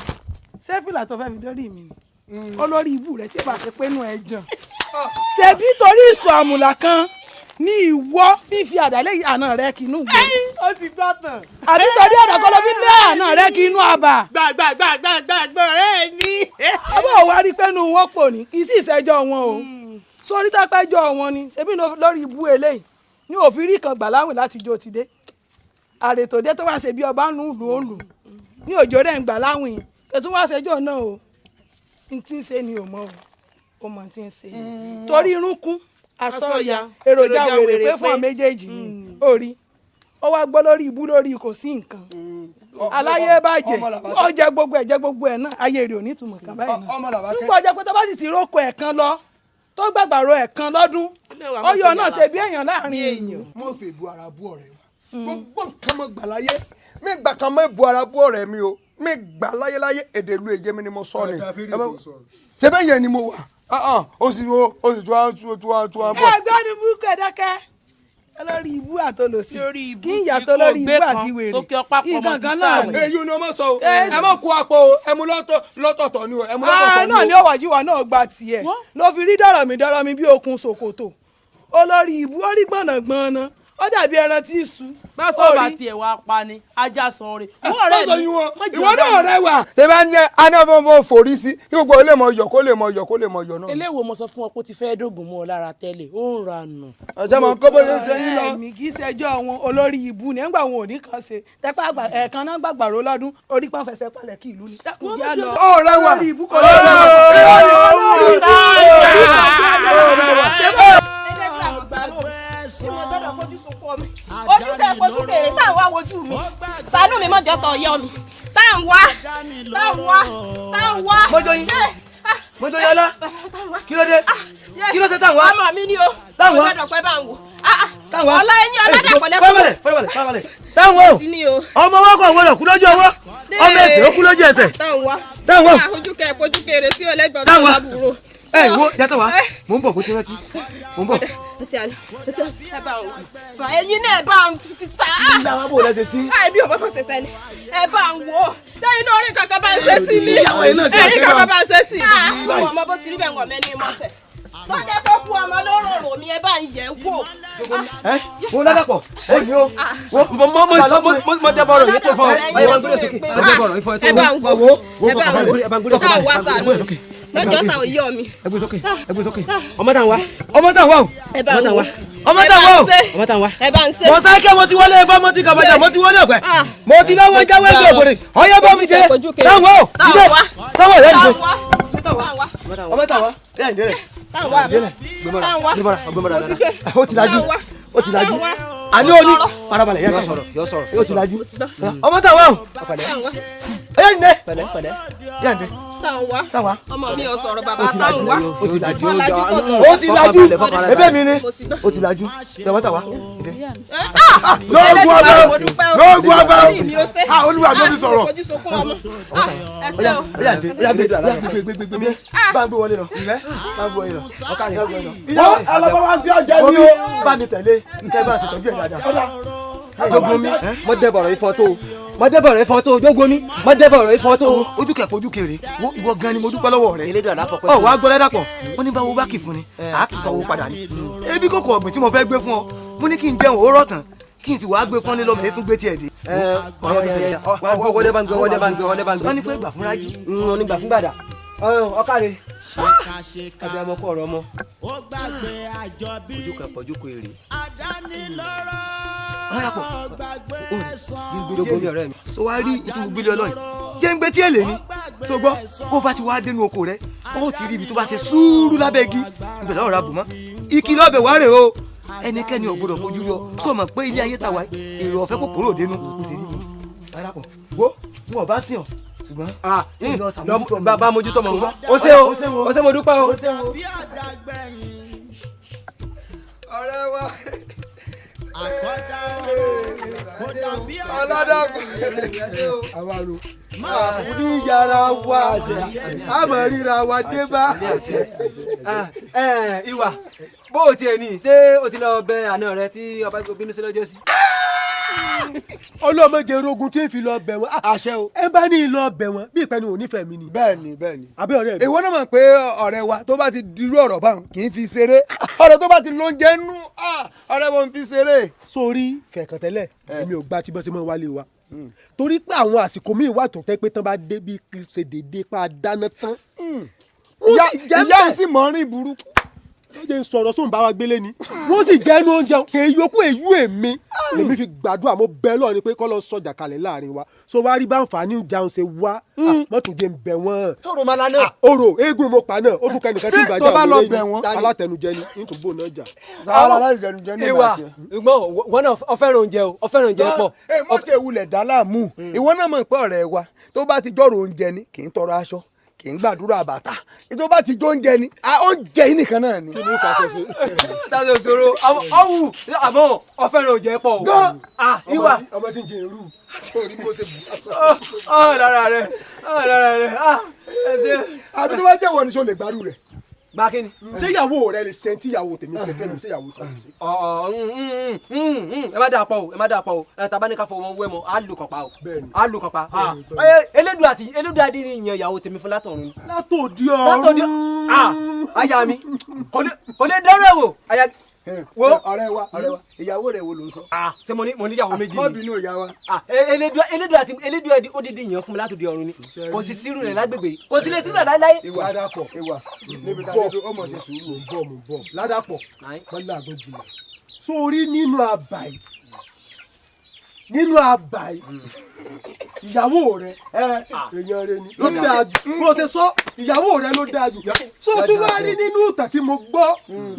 sẹ́fìlà tó fẹ́ fi dórí mi ni olórí ibù rẹ̀ tí bá ṣe pé inú ẹ̀ jàn. ṣebí torí ìsọ̀ àmùlà kan ní ìwọ fífi àdálẹ́ àná rẹ kì í nù gbé. ó ti gbọ́ tán. àbí torí àdàkọ́ ló fi lé àná rẹ kì í nù àbà. gbàgbọ́ rẹ ní. ọbọ̀ wa rí pé inú wọn pò ní kì í sì ṣẹjọ́ wọn o sórí tápẹ́jọ́ wọn ni ṣebí lórí ibú eléyìí ní òfin rí kan gbà láwìn láti jó ti dé àrètò dé tó wá ṣe bí ọba nù lù ó lù ní òjò rẹ̀ ń gbà láwìn ètò wá ṣẹjọ́ náà o n tí ń ṣe ni ò mọ̀ o mọ̀ tí ń ṣe torí irun kún asọ́ya èròjà wèrè pé fún ọ méjèèjì ni orí ó wá gbọ́ lórí ibú lórí kò sí nǹkan aláyé bàjẹ́ ó jẹ gbogbo ẹ̀ náà ayé rẹ̀ ò ní ìtumọ̀ kan báyìí náà nígbà ọjọ́ pé tó bá sì ti róko ẹ̀kan lọ tó gbàgbàro ẹ̀kan lọ́dún ọyọ náà ṣe bí èèyàn láàrin èèyàn. mo fi ìbu ara bú ọ̀rẹ́ wa gbogbo nǹkan mọ gbà láyé mi gbà kan mọ ìbu ara bú ọ̀rẹ́ mi o mi gbà láyéláyé èdè ìlú èjé mi ni mo sọ ni ṣé bẹ́ẹ̀ yẹn ni mo wà ó sì tún wá bọ̀. ẹgbẹ́ ni burúkú ẹ̀ dákẹ́ lórí ibú àtolòsí kí ìyàtọ̀ lórí ibú àti wèrè ìgangan náà ni. èyí ni ọmọ sọ o ẹ mọ kó apò o ẹ mú lọ́tọ̀ọ̀tọ̀ ni o ẹ mú lọ́tọ̀ọ̀tọ̀ ni o. náà ni ọwọ́ jíwa náà gba tiẹ̀ ló fi rí dọ̀rọ̀ mi bí okùn ṣòkòtò olórí ibú ó rí gbọ̀nàgbọ̀nà ó dàbí ẹran tí ì sú. bá sọ̀rọ̀ àti ẹ̀wà pa ni ajá sọ rẹ̀. ìwọ náà rẹ wà ìbá ní anáfọ́nfọ́n forí sí kí gbogbo ilé mọ yọ kó lè mọ yọ náà. eléwo mo sọ fún ọ pé ó ti fẹ́ dógùn mọ́ ọ lára tẹ́lẹ̀ ó ń ra nù. ọjọ́ máa ń kó bóyá ṣe yín lọ. ẹ̀mí kì í ṣẹjọ́ wọn olórí ibú ni ẹ̀ngbà wọn ò ní kan ṣe tẹ́pẹ́ ẹ̀ẹ̀kan náà gbàgbàrò lọ́dún orí pọ́n fẹsẹ̀ palẹ̀ kí ìlú ni. ó rẹ wà ojú tẹ fojú kèrè tá à ń wá wojú mi ṣàánú mi mọ̀jọ́ tọ̀ yọ mi tá à ń wá. mọ́jọ́yìn ọlá kí ló dé kí ló ṣe tá à ń wá. ọmọ mi ni o tá à ń wá ọlọ́dọ̀ pẹ́ bá ń wò. tá à ń wá ọlá ẹni ọlọ́dọ̀ pẹ̀lẹ́ fọlọ́balẹ̀ tá à ń wá o ọmọ wọn kò wọlé kú lójú ọwọ́ ọmọ ẹsẹ̀ ó kú lójú ẹsẹ̀ tá à ń wá. tá à ń wá fojú kèrè sí ọlẹ́gbọ̀n tó lábúrò. ẹ wo yàtọ̀ wá mò ń bọ̀ kó ti rántí mò ń bọ̀. ẹ bá ń wò ẹyin náà ẹ bá ń sá. ìyàwó bò lẹ́sẹ̀ sí. bí o bá fọ́ ṣẹṣẹ ni ẹ bá ń wò sẹ́yìn náà orin kankan bá ń ṣe sí mi ẹ̀yìn kankan bá ń ṣe sí mi ọmọ bó ti rí bẹ́ẹ̀ wọ̀n mẹ́ni mọ́sẹ̀ tó jẹ́ kó kú ọmọ lóró mi ẹ bá ń yẹ̀ wò. ẹ mo ládàpọ̀ ẹ ní o mo dẹ́bọ̀rọ̀ yìí tó fọ́ ẹ bá ń gbé sókè ẹ dẹ́bọ̀rọ̀ ìfọ̀ ẹ tó wọ́ ẹ bá ń gbé sókè lọ́jọ́ ta ò yọ mi. ẹgbẹ́ sókè ẹgbẹ́ sókè. ọmọ tá ń wá. ọmọ tá ń wá o. ẹ bá ń wò ọmọ tá ń wá o. ọmọ tá ń wá. ẹ bá ń ṣe. mo sáké mo ti wọlé ifá mo ti kàbàjà mo ti wọlé ọ̀pẹ. mo ti bá wọn jáwé ẹgbẹ́ òbòrè ọyọ bá mi jẹ táwọn o jíde táwọn rẹ dìde. ọmọ tá ń wá ẹ ǹdẹ rẹ. ó ti lajú ó ti lajú àní òní farabalẹ̀ yẹ ká sọ̀rọ̀ yọ sọ̀rọ̀ ó ti lajú ọmọ tá ń wá o. ẹ ǹdẹ yẹ ǹdẹ táwa ọmọ mi ò sọ̀rọ̀ bàbá táwa ó ti lajú ó ti lajú ebe mi ni ó ti lajú tawa lóògùn abẹ́rẹ́ olúwa tó ti sọ̀rọ̀. bá ń gbé wọlé lọ bá ń gbé wọlé lọ ọkà ni ìyá alábọ́ wa ti ọjà ní o. bá mi tẹ̀lé nkẹ́ bá ti tọ́jú ẹ̀ dáadáa. jogun mi mo dẹ́bọ̀rọ̀ ifọ̀ tó mo dẹ́bọ̀rọ̀ ifọ̀ tó jogun mi mo dẹ́bọ̀rọ̀ ifọ̀ tó. ojú kẹ̀kọ́ ojú kéré ìwọ gan ni mo dúpẹ́ lọ́wọ́ rẹ. ọ̀ wá gbọ́dọ̀ dàpọ̀ wọ́n ní báwo bá kì fún ni àá kì fọwọ́ padà ní. ebi kòkò ọ̀gbìn tí mo fẹ́ gbé fún ọ mo ní kí n jẹun òórọ̀ tán kí n sì wá gbé fún ní lọ́mọ ètò gbé tiẹ̀ dé. wọlé bá ń gbé wọlé bá ń gbé wọlé bá ń gbé. wọ́n ní pé gbà fún rájí. wọ́n ní gbà fún gbàdà. ọ̀kàrẹ̀ àbí ọmọ kọ ọ̀rọ̀ ọmọ. ojú kan pọ̀jú kò èrè. ayapọ̀ gbogbo ní ọ̀rẹ́ mi. so wá rí ìtumọ̀ gbélé ọlọ́yin jẹ́ ń gbé tí èlé ni tó gbọ́ bó bá ti wá dénú oko rẹ̀ ó ti rí ibi tó bá ṣe sùúrù lábẹ́ igi ìbẹ̀lẹ̀ ọ̀rọ̀ àbùmọ́ ìkìlọ̀ ọbẹ̀ wá rè o ẹnikẹ́ni ò gbọdọ̀ fojú yọ tó mọ̀ pé ilé ayé tàwa èrò ọ̀fẹ́ kò kúrò dénú kò sí ní ayapọ̀ wo n ò bá sí ọ ṣùgbọ́n bá mójútó mọ̀ wá ó ṣe o ó ṣe mo dúpẹ́ o. ọ̀rẹ́ wa àkọ́dá kò dàbí ọlọ́dọ̀kùn àwàrò ní yàrá wa àmọ́ ríra wa dé bá. ìwà bó o tiẹ̀ ní ṣé o ti lọ bẹ àna rẹ tí ọba bínú sí lọ́jọ́ sí. ọlọ́mọdé rogun tí ń fi lọ bẹ̀ wọ́n. àṣẹ o. ẹ bá ní lọ bẹ̀ wọ́n bí ìpẹ́ni ò nífẹ̀ẹ́ mi ni. bẹ́ẹ̀ni bẹ́ẹ̀ni. àbí ọ̀rẹ́ mi. èwo náà mọ̀ pé ọ̀rẹ́ wa tó bá ti dirú ọ̀rọ̀ báwọn kì í fi ṣeré ọ̀rọ̀ tó bá ti lóúnjẹ nú ọ̀rẹ́ wọn fi ṣeré. sórí fẹ̀kàntẹ́lẹ̀ èmi ò gba tí bọ́sẹ̀ mọ́ wálé wa torí pé àwọn àsìkò míì wà tó tẹ́ pé tán bá dé bí ṣe dédé pa dáná tán. ìyá ò sì mọ̀ rìn burúkú lóde ń sọ̀rọ̀ sóun bá wa gbélé ni wọ́n sì jẹ́ inú oúnjẹ èyí yòókù èyí èmi lèmi fi gbàdúrà mo bẹ́ẹ̀ lọ ni pé kọ́ lọ sọjà kalẹ̀ láàrin wa so wá rí bá ń fà ní ìjàun ṣe wá mọ́tòjé ń bẹ̀ wọ́n. tóró máa lánàá. orò eégún mo pa náà ó tún kẹ́nìkan tí ìbàjẹ́ àwọn olóyìn alátẹnujẹ ni nítorí bò náà jà. alátẹnujẹ ní ìbàjẹ́. ìgbọ́n wọn náà ọ̀fẹ́ràn oúnjẹ o ọ̀fẹ́ràn oúnjẹ pọ̀. mọ̀ tẹ̀ wulẹ̀ dá láàmú ìwọ náà mọ̀ pé ọ̀rẹ́ wa tó bá ti jọ̀rọ̀ oúnjẹ ni kì í tọrọ aṣọ kì í gbàdúrà bàtà tó bá ti jó oúnjẹ ni oúnjẹ yìí nìkan náà ni. kí ló fà ṣe ṣe. tàbí òṣòro ọ̀hún àmọ́ ọ̀fẹ́ràn oúnjẹ pọ̀ o. gan ìwà ọmọ tí ń jẹ irú orí bó ṣe bù. lára rẹ ẹ ṣe. àbí tó bá jẹ́ wọ ni ṣo lè gbárù rẹ̀. gba kí ni. ṣé ìyàwó rẹ lè ṣe tí ìyàwó tèmi ṣe fẹ́ mi ṣé ìyàwó tó ń ṣe. ẹ má dáa pọ̀ o ẹ má dáa pọ̀ o ẹ tàbá ní ká fọwọ́ wẹ́ mọ́ á lù kàn pa o á lù kàn pa. elédùn àti ìyẹn ìyàwó tèmi fún látọ̀run. látòdì ọ̀run aya mi kò lè dẹ́rẹ́ wò aya wo ọ̀rẹ́ wa ìyàwó rẹ wo ló ń sọ. ṣé mo ní ìyàwó méjì ni. mọ́ bínú ìyá wa. elédùn àti ìyẹn fún mi látòdì ọ̀run ni kò sì sírù rẹ̀ lágbègbè kò sì lè sírù rẹ̀ láéláé. ìwà ládàpọ̀ ìwà níbi tá a lè dún ọmọ ṣe sùúrù ò ń bọ̀ ládàpọ̀ mọ́lá àgọ́ jùlọ. sórí nínú àbàyè ìyàwó rẹ èèyàn rẹ ni ló dáa jù bó ṣe sọ ìyàwó rẹ ló dáa jù so tún wá rí nínú ìtàn tí mo gbọ́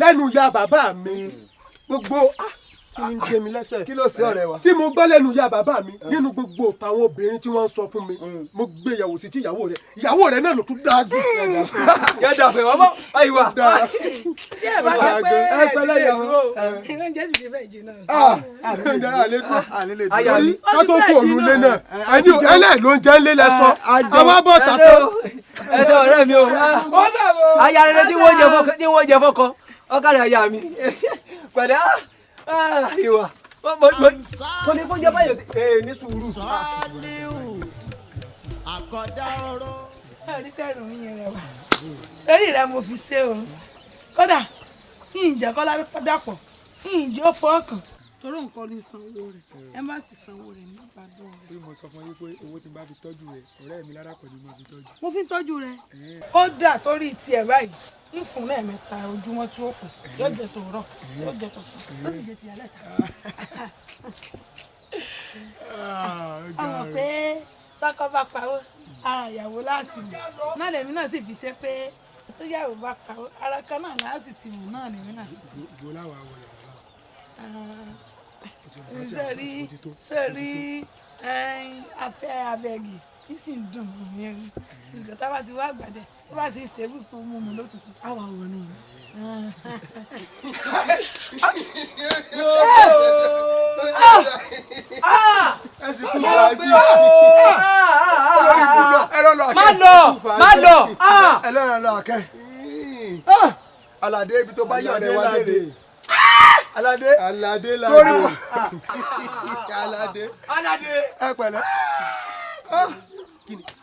lẹ́nu ìyá bàbá mi gbogbo kí ni ń gbé mi lẹ́sẹ̀ kí ló ṣe ọ̀rẹ́ wa tí mo gbọ́ lẹ́nu ìyá bàbá mi nínú gbogbo àwọn obìnrin tí wọ́n ń sọ fún mi mo gbé ìyàwó sí tí ìyàwó rẹ náà ló tún dáa jù. yàtọ̀ fẹ́ wọ́n mọ́ ayiwa. tí ẹ bá ṣe pé ẹ sí èkó oúnjẹ sì ti fẹ́ jiná. àyàrí ká tó kú òun lé náà ẹni ẹlẹ́ ló ń jẹ́ ńlé lẹ́sọ àwọn bọ̀ tàkó. ẹ tẹ ọ̀rẹ́ mi o aya rẹ tí wọ́n jẹ fọ́kọ ọ̀kadà aya mi pẹ̀lẹ́ ìwà mo ní fún jẹ́ báyọ̀ ní sùúrù. àkọ́dá ọ̀rọ̀. ẹ̀rí tẹ̀rùn yín rẹ̀ wá eré rẹ̀ mo fi ṣe o kódà ìjẹ́ kọ́lá dàpọ̀ ìjẹ́ ó fọ́ọ̀kàn torí nǹkan ní sanwó rẹ̀ ẹ má sì sanwó rẹ̀ ní ìbàdàn rẹ̀. bí mo sọ fún yín pé owó tí n bá fi tọ́jú rẹ̀ ọ̀rẹ́ mi láràpọ̀ ni mo fi tọ́jú. mo fi ń tọ́jú rẹ̀ kódà torí tiẹ̀ báyìí ń fún lẹ́ẹ̀mẹ́ta ojúmọ́ tí ó kù yóò jẹ tòórọ̀ yóò jẹ tòsán yóò sì jẹ tìyálẹ̀ ká. ọmọ pé tọkọ bá pawó ara ìyàwó láti lò náà lèmi náà sì fi ṣe pé tó yàwó bá pawó ara kan náà láti ti mú náà lèmi náà ti ṣe. ìbò láwa wọ sẹ́rí afẹ́ abẹ́gì kí sì ń dùn mí rí ìgbà tá a bá ti wá àgbàdẹ tó bá ti ṣe wípé mú mi lótùtù àwa wò ni. má lọ. ẹlẹ́rìn lọ àkẹ́ aládé ibi tó bá yọ̀ ọ̀rẹ́ wa léde. Aládé sórí wa Aládé ẹ pẹ̀lẹ́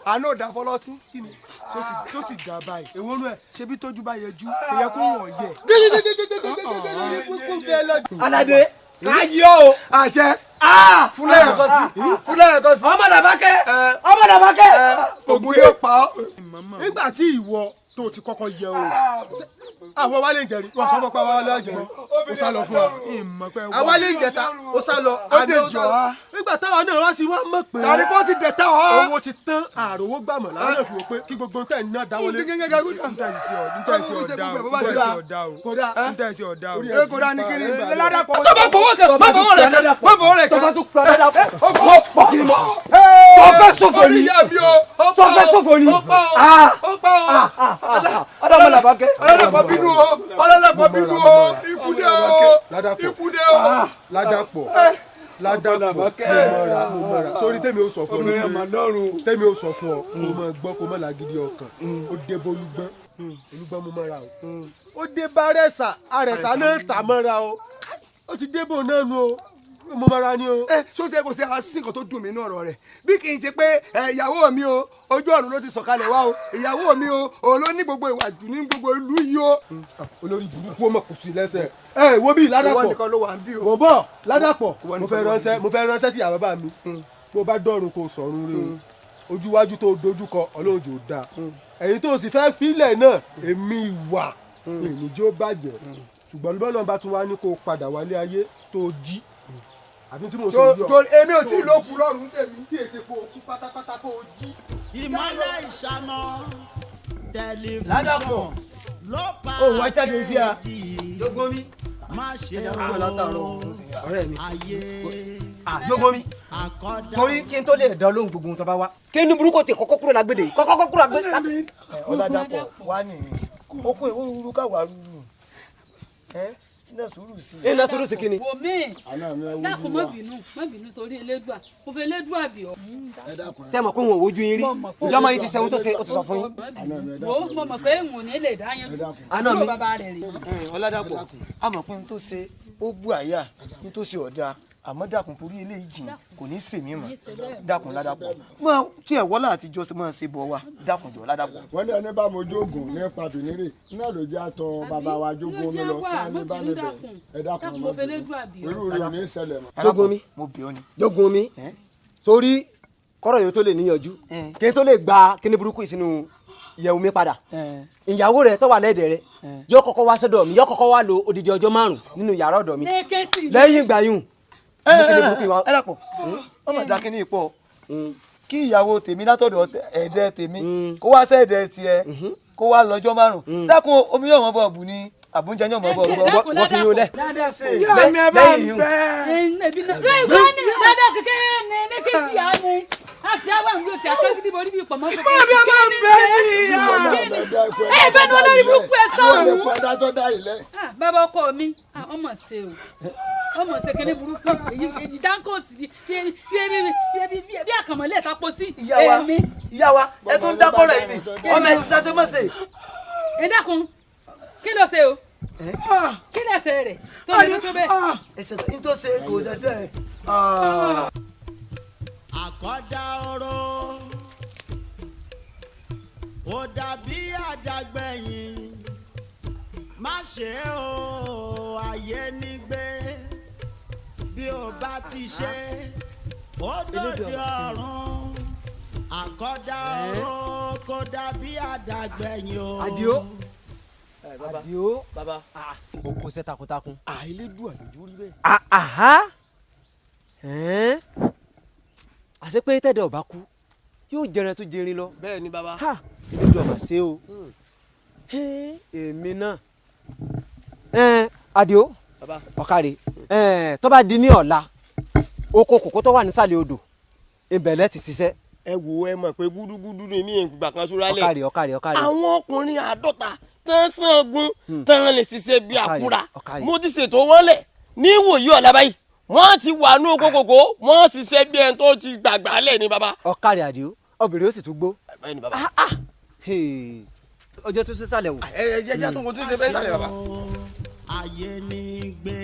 àánú ò dá fọlọ́tí tó sì dá báyìí èwo nú ẹ ṣebí tójú bá yẹjú kò yẹ kó wọ̀n yẹ. Aládé ká yọ o. àṣẹ fúnlẹ̀ ẹ̀kọ́ sí. ọmọ Làbákẹ́ ògùn yóò pa ọ́. nígbà tí ìwọ tó ti kọ́kọ́ yẹ o àwọn wálé ìjẹ̀rí wọ́n sọ fún pa wálé ìjẹ̀rí ó sá lọ fún wa àwálé ìjẹta ó sá lọ ó dé jọ á nígbà táwọn náà wá sí wá mọ̀ pé àríkọ́ ti dẹ̀ tá ọ́ owó ti tán àròwó gbàmọ̀ láwọn náà fi wò pé kí gbogbo ń tẹ̀ ní náà dáwọlé kódà ní kíni ládàpọ̀ tó bá fọwọ́ kẹ̀ má fọwọ́ rẹ̀ tó bá tún pa ládàpọ̀ ó pọ̀ kiri mọ́ sọfẹ́ sọfọ ni ọmọ Làbákẹ́ ọlọ́dàpọ̀ bínú o ikú dé o ládàpọ̀ mo mọ̀ra sórí tèmi ó sọ fún ọ mo mọ̀ gbọ́ kó mọ̀ lágídí ọkàn ó dé bolúgbọ́n mo mọ̀ra o ó dé bá àrẹ̀sà náà tà mọ́ra o ó ti dé bò náà nu o mo mọ̀ra ni o. ṣó jẹ́ kó ṣe àṣìkò tó dùn mí nínú ọ̀rọ̀ rẹ̀ bí kì í ṣe pé ìyàwó mi o ojú ọ̀run ló ti sọ̀kalẹ̀ wá o ìyàwó mi o òun ló ní gbogbo ìwà jù ní gbogbo ìlú yìí o. olórí burúkú ọmọ kù sí lẹ́sẹ̀ wo bí ládàpọ̀ mo bọ̀ ládàpọ̀ mo fẹ́ ránṣẹ́ sí ìyá bàbá mi bó bá dọ̀run kò sọ̀run rẹ o ojúwájú tó dojúkọ ọlọ́run jò dáa ẹ̀yin tó sì fẹ́ fílẹ̀ náà èmi ìwà èmi jó bàjẹ́ ṣùgbọ́n bọ́lá bá tún wá ní kó o padà wálé ayé tó jí àbí tí mo sọ yọ. tó èmi ò tí ì lókun lọ́rùn tèmi tí èsì kó o kú pátápátá kó o jí. ìmọ̀lẹ̀ ìṣáná Ládàpọ̀ ló pa òun wá jáde sí a Jogbo mi. má ṣe ọ̀rẹ́ mi Jogbo mi. torí kí n tó lè dán lóhùn gbogbo ohun tó bá wá kí ní burúkú ti kọ́kọ́ kúrò lágbèdè yìí kọ́kọ́ kúrò lágbèdè. Ọládàpọ̀ wá nìyí okun ìwé rúru káwá rúru iná sùúrù sí i. iná sùúrù sí kí ni. wò mí dákun má bínú torí elédùà mo fẹ́ elédùà bì ọ́. ṣé ẹ mọ̀ pé wọn ò wojú yín rí ìjọba yín ti ṣe ohun tó ṣe ó ti sọ fún yín. wo mo mọ̀ pé n ò ní lè dá yẹn kúrò bàbá rẹ̀ rí. Ọládàpọ̀ a mọ̀ pé n tó ṣe ó bú àyà n tó ṣe ọ̀dà àmọ́ dákun torí eléyìí jìn kò ní sèmí mọ́ dákun Ládàpọ̀ mọ tí ẹ wọlé àtijọ́ sí máa ṣe bọ̀ wá dákun jọ Ládàpọ̀. wọ́n ní ẹni bá mojú oògùn nípa bìnírè náà ló jẹ́ àtọ̀ bàbá wa Jogbo mi lọ kí wọ́n ní bá mi bẹ̀ ẹ dákun ọmọ bìnrin irú rẹ̀ ò ní ṣẹlẹ̀ mọ́. Jogbo mi mo bẹ̀ ọ́ ni. Jogbo mi sórí kọ́rọ̀ yóò tó lè níyànjú kí n tó lè gba kíní burúkú sínú ìyẹ̀wò mi padà ìyàwó rẹ̀ tó wà lẹ́dẹ̀ rẹ̀ yóò kọ́kọ́ wá sọ́dọ̀ mi yóò kọ́kọ́ wá lo odidi ọjọ́ 5 nínú yàrá ọ̀dọ̀ mi lẹ́yìn ìgbà yùn ẹ dàpọ̀ ọmọ ìdákẹ́ ní ipò kí ìyàwó tèmi látọ̀dọ̀ ẹ̀dẹ̀ tèmi kó wá sẹ́ẹ̀dẹ̀ tiẹ̀ kó wá lọ́jọ́ 5 dákun omi yóò mọ́ bọ̀ bù ní àbújá yóò mọ́ bọ̀ wọ́n fi yún lẹ̀. yóò mi ẹ bá ń bẹ. ìwọ ni dáadáa kékeré ní kí sí àá ni a sì àwọn àwọn yóò ṣe akẹ́kọ̀ọ́ níbo níbi ìpamọ́ kékeré. ìwọ mi ẹ bá ń bẹ níyà. ẹ bẹ́ẹ̀ ni olórí burúkú ẹ sọ̀rọ̀. bàbá ọkọ mi ọmọ ṣe o ọmọ ṣe kéde burúkú èyí dáńkò sí bí àkànmọ́lẹ̀ ta pọ̀ sí èmi. ìyá wa ẹ tún dákọ̀rọ̀ yìí ni ọmọ ẹ ti sase mọ́ se. ẹ dákun kí ló ṣe o kí ló ṣe rẹ̀ tó lè tó bẹ́ẹ̀. ẹsẹ̀ tó ṣe kò ṣẹṣẹ̀. àkọ́dá ọ̀rọ̀ ó dàbí àdàgbẹ̀yìn má ṣe o ayé nígbé bí o bá ti ṣe ó dòde ọ̀run àkọ́dá ọ̀rọ̀ kó dàbí àdàgbẹ̀yìn o. Àdìó Àdìó bàbá o kò ṣe takuntakun. Elédùà lójú rí bẹ́ẹ̀. àṣé pé tẹ́dẹ̀ ọba kú yóò jẹrẹ tó jẹrin lọ. bẹ́ẹ̀ ni bàbá. Elédùà mà ṣe o èmi náà Àdìó ọ̀kàrẹ̀ tó bá di ní ọ̀la oko kòkó tó wà nísàlẹ̀ odò ìbẹ̀lẹ̀ ti ṣiṣẹ́. ẹ wo ẹ mọ̀ pé gúdúgúdú ni ní ìgbà kan súrálẹ̀. ọ̀kàrẹ̀. àwọn ọkùnrin 50 tán sangun tán lè ṣiṣẹ́ bí àkúrà mo ti ṣètò wọn lẹ̀ ní ìwòyí ọ̀la báyìí wọ́n ti wà ní oko kòkó wọ́n ti ṣe bí ẹni tó ti gbàgbà lẹ̀ ní baba. ọ̀kàrẹ̀ Àdìó obìnrin ó sì tún gbó. bẹ́ẹ̀ ni baba. ọjọ́ tó ṣe sálẹ̀ wò. ẹ jẹ́ tó kó tó ṣe bẹ́ẹ̀ sálẹ̀ baba. ayé ní gbé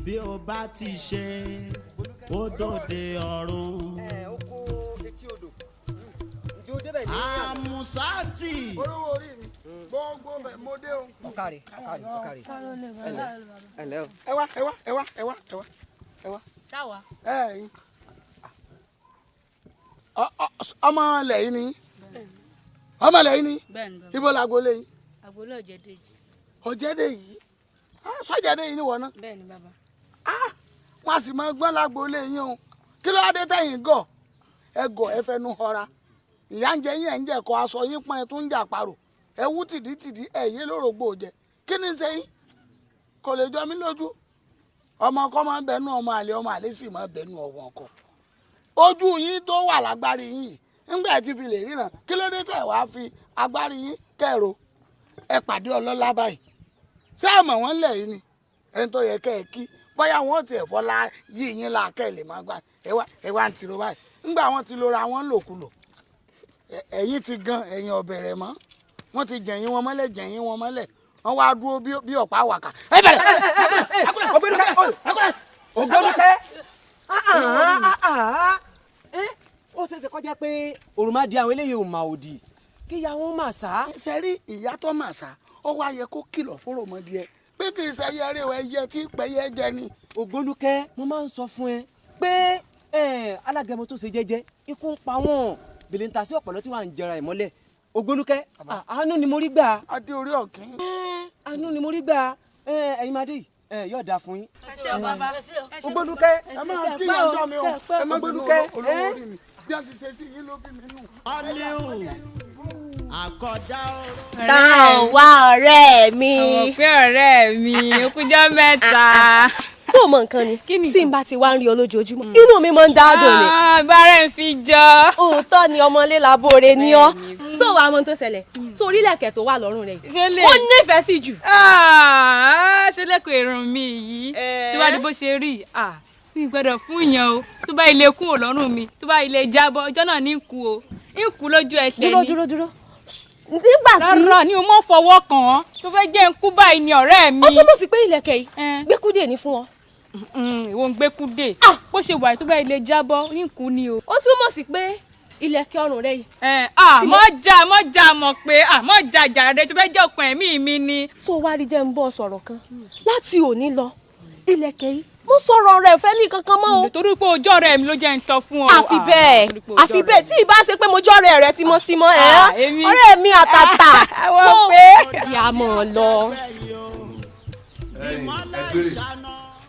bí o bá ti ṣe ó dòde ọ̀run. àmùsátì. olówó orí mi gbogbo mo dé o. ọ̀kàrẹ̀. ẹ̀lẹ́ o. ẹ wá. sáwa. ọmọ lẹ́yìn ni ọmọ lẹ́yìn ni ibo la agboolé yín. agboolé Ọ̀jẹ̀dèjì. Ọ̀jẹ̀dèjì sọ́jẹ̀dèjì ni wọ́n ná. bẹ́ẹ̀ ni bàbá. wọ́n a sì máa gbọ́n lágboolé yín o kí ló dé tẹ̀yìn gọ̀ ẹ gọ̀ ẹ fẹnu họra ìyá ń jẹ yín ẹ̀ ń jẹ kọ́ aṣọ yín pọ́n ẹ tún ń jà parò ẹ wú tìdítìdí ẹ yé lórògbò jẹ kí ni ṣe yín kò lè jọ mí lójú ọmọ ọkọ máa ń bẹnu ọmọ àlè sì máa ń bẹnu ọwọ́ ọkọ ojú yín tó wà lágbárí yín yìí ńgbà tí fi lè ríran kí ló dé tẹ̀ wá fi agbárí yín kẹ̀rọ ẹ pàdé ọlọ́lá báyìí ṣé ẹ mọ̀ wọ́n lẹ̀ yìí ni ẹni tó yẹ kẹ́ ẹ kí bóyá wọ́n ti ẹ̀fọ́ la yí yín la kẹ́ ẹ lè máa gbà ẹ wá ń tiro báyìí ńgbà wọ́n ti lora wọn lòkulò ẹ̀yin ti gan ẹ̀yin ọ̀bẹ̀rẹ̀ mọ́ wọ́n ti jẹ̀yìn wọn mọ́lẹ̀ wọ́n wá dúró bí ọ̀pá wàkà. ẹ bẹ̀rẹ̀ ògbónúkẹ́ ó ṣeéṣe kọjá pé òrùmọdì àwọn eléyìí ò mà òdì kí ìyá wọn mà sá. ṣe rí ìyá tó mà sá ó wá yẹ kó kìlọ̀ fún òròmọdì ẹ pé kì í ṣe ẹyẹ rẹ ẹyẹ tí pẹyẹ jẹ ni. ògbónúkẹ́ mo máa ń sọ fún ẹ pé alágẹmọ tó ṣe jẹ́jẹ́ ikú ń pa wọn bèlè ń ta sí ọ̀pọ̀lọ́ tí wàá ń jẹra ìmọ́lẹ̀ Ògbólúkẹ́ àánú ni mo rí gbà. adé orí ọ̀kín. àánú ni mo rí gbà ẹ̀yin máa dé yìí yóò dáa fún yín. Ògbólúkẹ́ ẹ máa kí ọjọ́ mi o ẹ má Ògbólúkẹ́ olówó rí mi bí a ti ṣe sí yín ló bí mi nù. ọ́nìwù àkọ́dá ọ̀rọ̀. Táwọn wá ọ̀rẹ́ mi. Àwọn pé ọ̀rẹ́ mi ó kújọ́ mẹ́ta. Tí o mọ nǹkan ni tí n bá ti wá ń rí ọ lójoojúmọ́ inú mi máa ń dádùn ni. Bárẹ̀ ń fi jọ. Òótọ́ ni ọmọlé labóore ni ọ́. Tó wàá mọ tó ṣẹlẹ̀ tó orílẹ̀-èdè tó wà lọ́rùn rẹ̀ yìí. Ó nífẹ̀ẹ́ sí jù. Ṣé lẹ́kọ̀ọ́ èrò mi yìí? Ṣíwájú bó ṣe rí mi gbọ́dọ̀ fún yàn o. Tó bá ilé kún ò lọ́rùn mi, tó bá ilé jábọ́ ọjọ́ náà ní kú o. Ní kú lójú ẹsẹ̀ ni. Dúró. Nígbà tí. Rárá ni o mọ̀ fọwọ́ kàn án. Tó fẹ́ jẹ́ ń kú báyìí ni ọ̀rẹ́ mi. Ó túmọ̀ sí pé ìlẹ̀kẹ̀ yìí gbẹ́kúdè ní fún ọ. Ìwọ ń gbẹ́kúdè. Bó ṣe wà tó bá ilé jábọ́ ní kú ni o. Ó túmọ̀ sí pé ìlẹ̀kẹ̀ ọrùn rẹ yìí. Mọ̀ já mọ̀ pé mọ̀ já jàre tó fẹ́ jẹ́ ọkàn ẹ̀mí mi ni. Tó wá rí jẹ́ ń bọ́ sọ̀rọ̀ kan láti òní lọ ìlẹ̀kẹ̀ yìí mo sọ̀rọ̀ rẹ̀ fẹ́ ní kankan mọ́ o. Nítorí pé ojú ọ̀rẹ́ mi ló jẹ́ ń sọ fún ọ. àfi bẹ́ẹ̀ tí ìbá ṣe pé mo jọ́ ọ̀rẹ́ rẹ tímọ́tímọ́ ọ̀rẹ́ mi àtàtà mo yà mọ̀ lọ.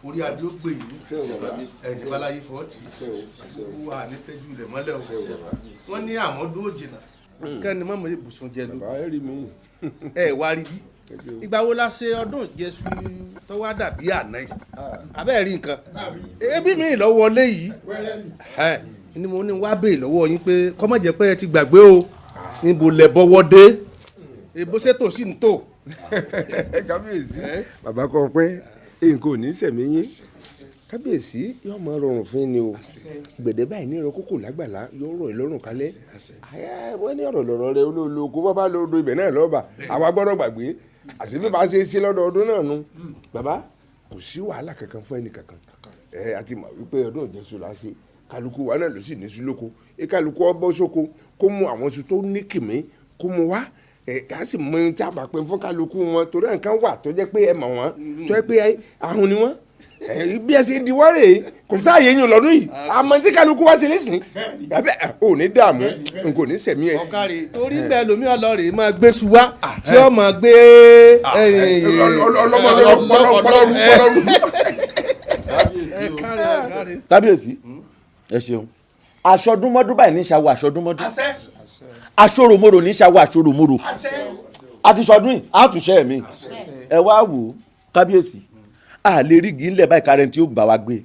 orí adé ó gbè yín ẹ̀jẹ̀ balaye fọ́ọ̀tì wà ní tẹ́jú ilẹ̀ mọ́lẹ̀ o wọ́n ní àmọ́dún ò jìnnà kẹ́ni mọ́mọ́ ibùsùn jẹ lọ ẹ wá rí bí ìgbà wo la ṣe ọdún Jésù tó wá dàbí àná yìí abẹ́ẹ̀ rí nǹkan ebi mi lọ́wọ́ lé yìí ni mo ní wá bèè lọ́wọ́ yín pé kọ́mọ̀ jẹ́ pé ẹ ti gbàgbé o níbo lẹ bọ́wọ́ dé èbó ṣètò sí ń tò. kábíyèsí bàbá kan pé nǹkan ò ní sẹ̀mí yín kábíyèsí yóò máa rọrùn fún yín ni o gbèdé báyìí ní ìrọ kókò lágbàlá yóò rọ̀ ìlọ́rùn kálẹ̀ wọ́n ní ọ̀rọ̀ lọ́rọ̀ rẹ olóòlò bá bá lọ́dọ̀ ibẹ̀ náà lọ́ọ̀bà àwa gbọ́dọ̀ gbàgbé àti bí bá ṣe ṣe lọ́dọọdún náà nu bàbá kò sí wàhálà kankan fún ẹnì kankan àti mọ̀ wípé ọdún Jésù la ṣe kálukú wa náà ló sì ní sí lóko kálukú ọbọ̀ sóko kó mú àwọn oṣù tó ní kìmí kó mú wá ká sì mọ ohun tí a bá pè fún kálukú wọn torí nǹkan wà tó jẹ́ pé ẹ mọ̀ wọ́n tó jẹ́ pé ahun ni wọ́n bí ẹ ṣe di wọ́rẹ̀ kò sáàyè yín lọ́dún yìí àmọ́ tí kálukú wá sí lẹ́sìn ò ní dààmú n kò ní sẹ̀mí ẹ. ọ̀kàrẹ̀ torí bẹ́ẹ̀ lomi ọlọ́rẹ̀ máa gbé suwa tí ó máa gbé kábíyèsí ẹ ṣeun aṣọdúnmọ́dún báyìí ní ṣàwọ̀ aṣọdúnmọ́dún aṣọ́ròmọ́rò ní ṣàwọ̀ aṣọ́ròmọ́rò àti ṣọdún yìí àtúnṣe mi ẹ wá wò ó kábíyèsí a lè rí igi ńlẹ̀ báyìí kárẹ́ tí ó bá wa gbé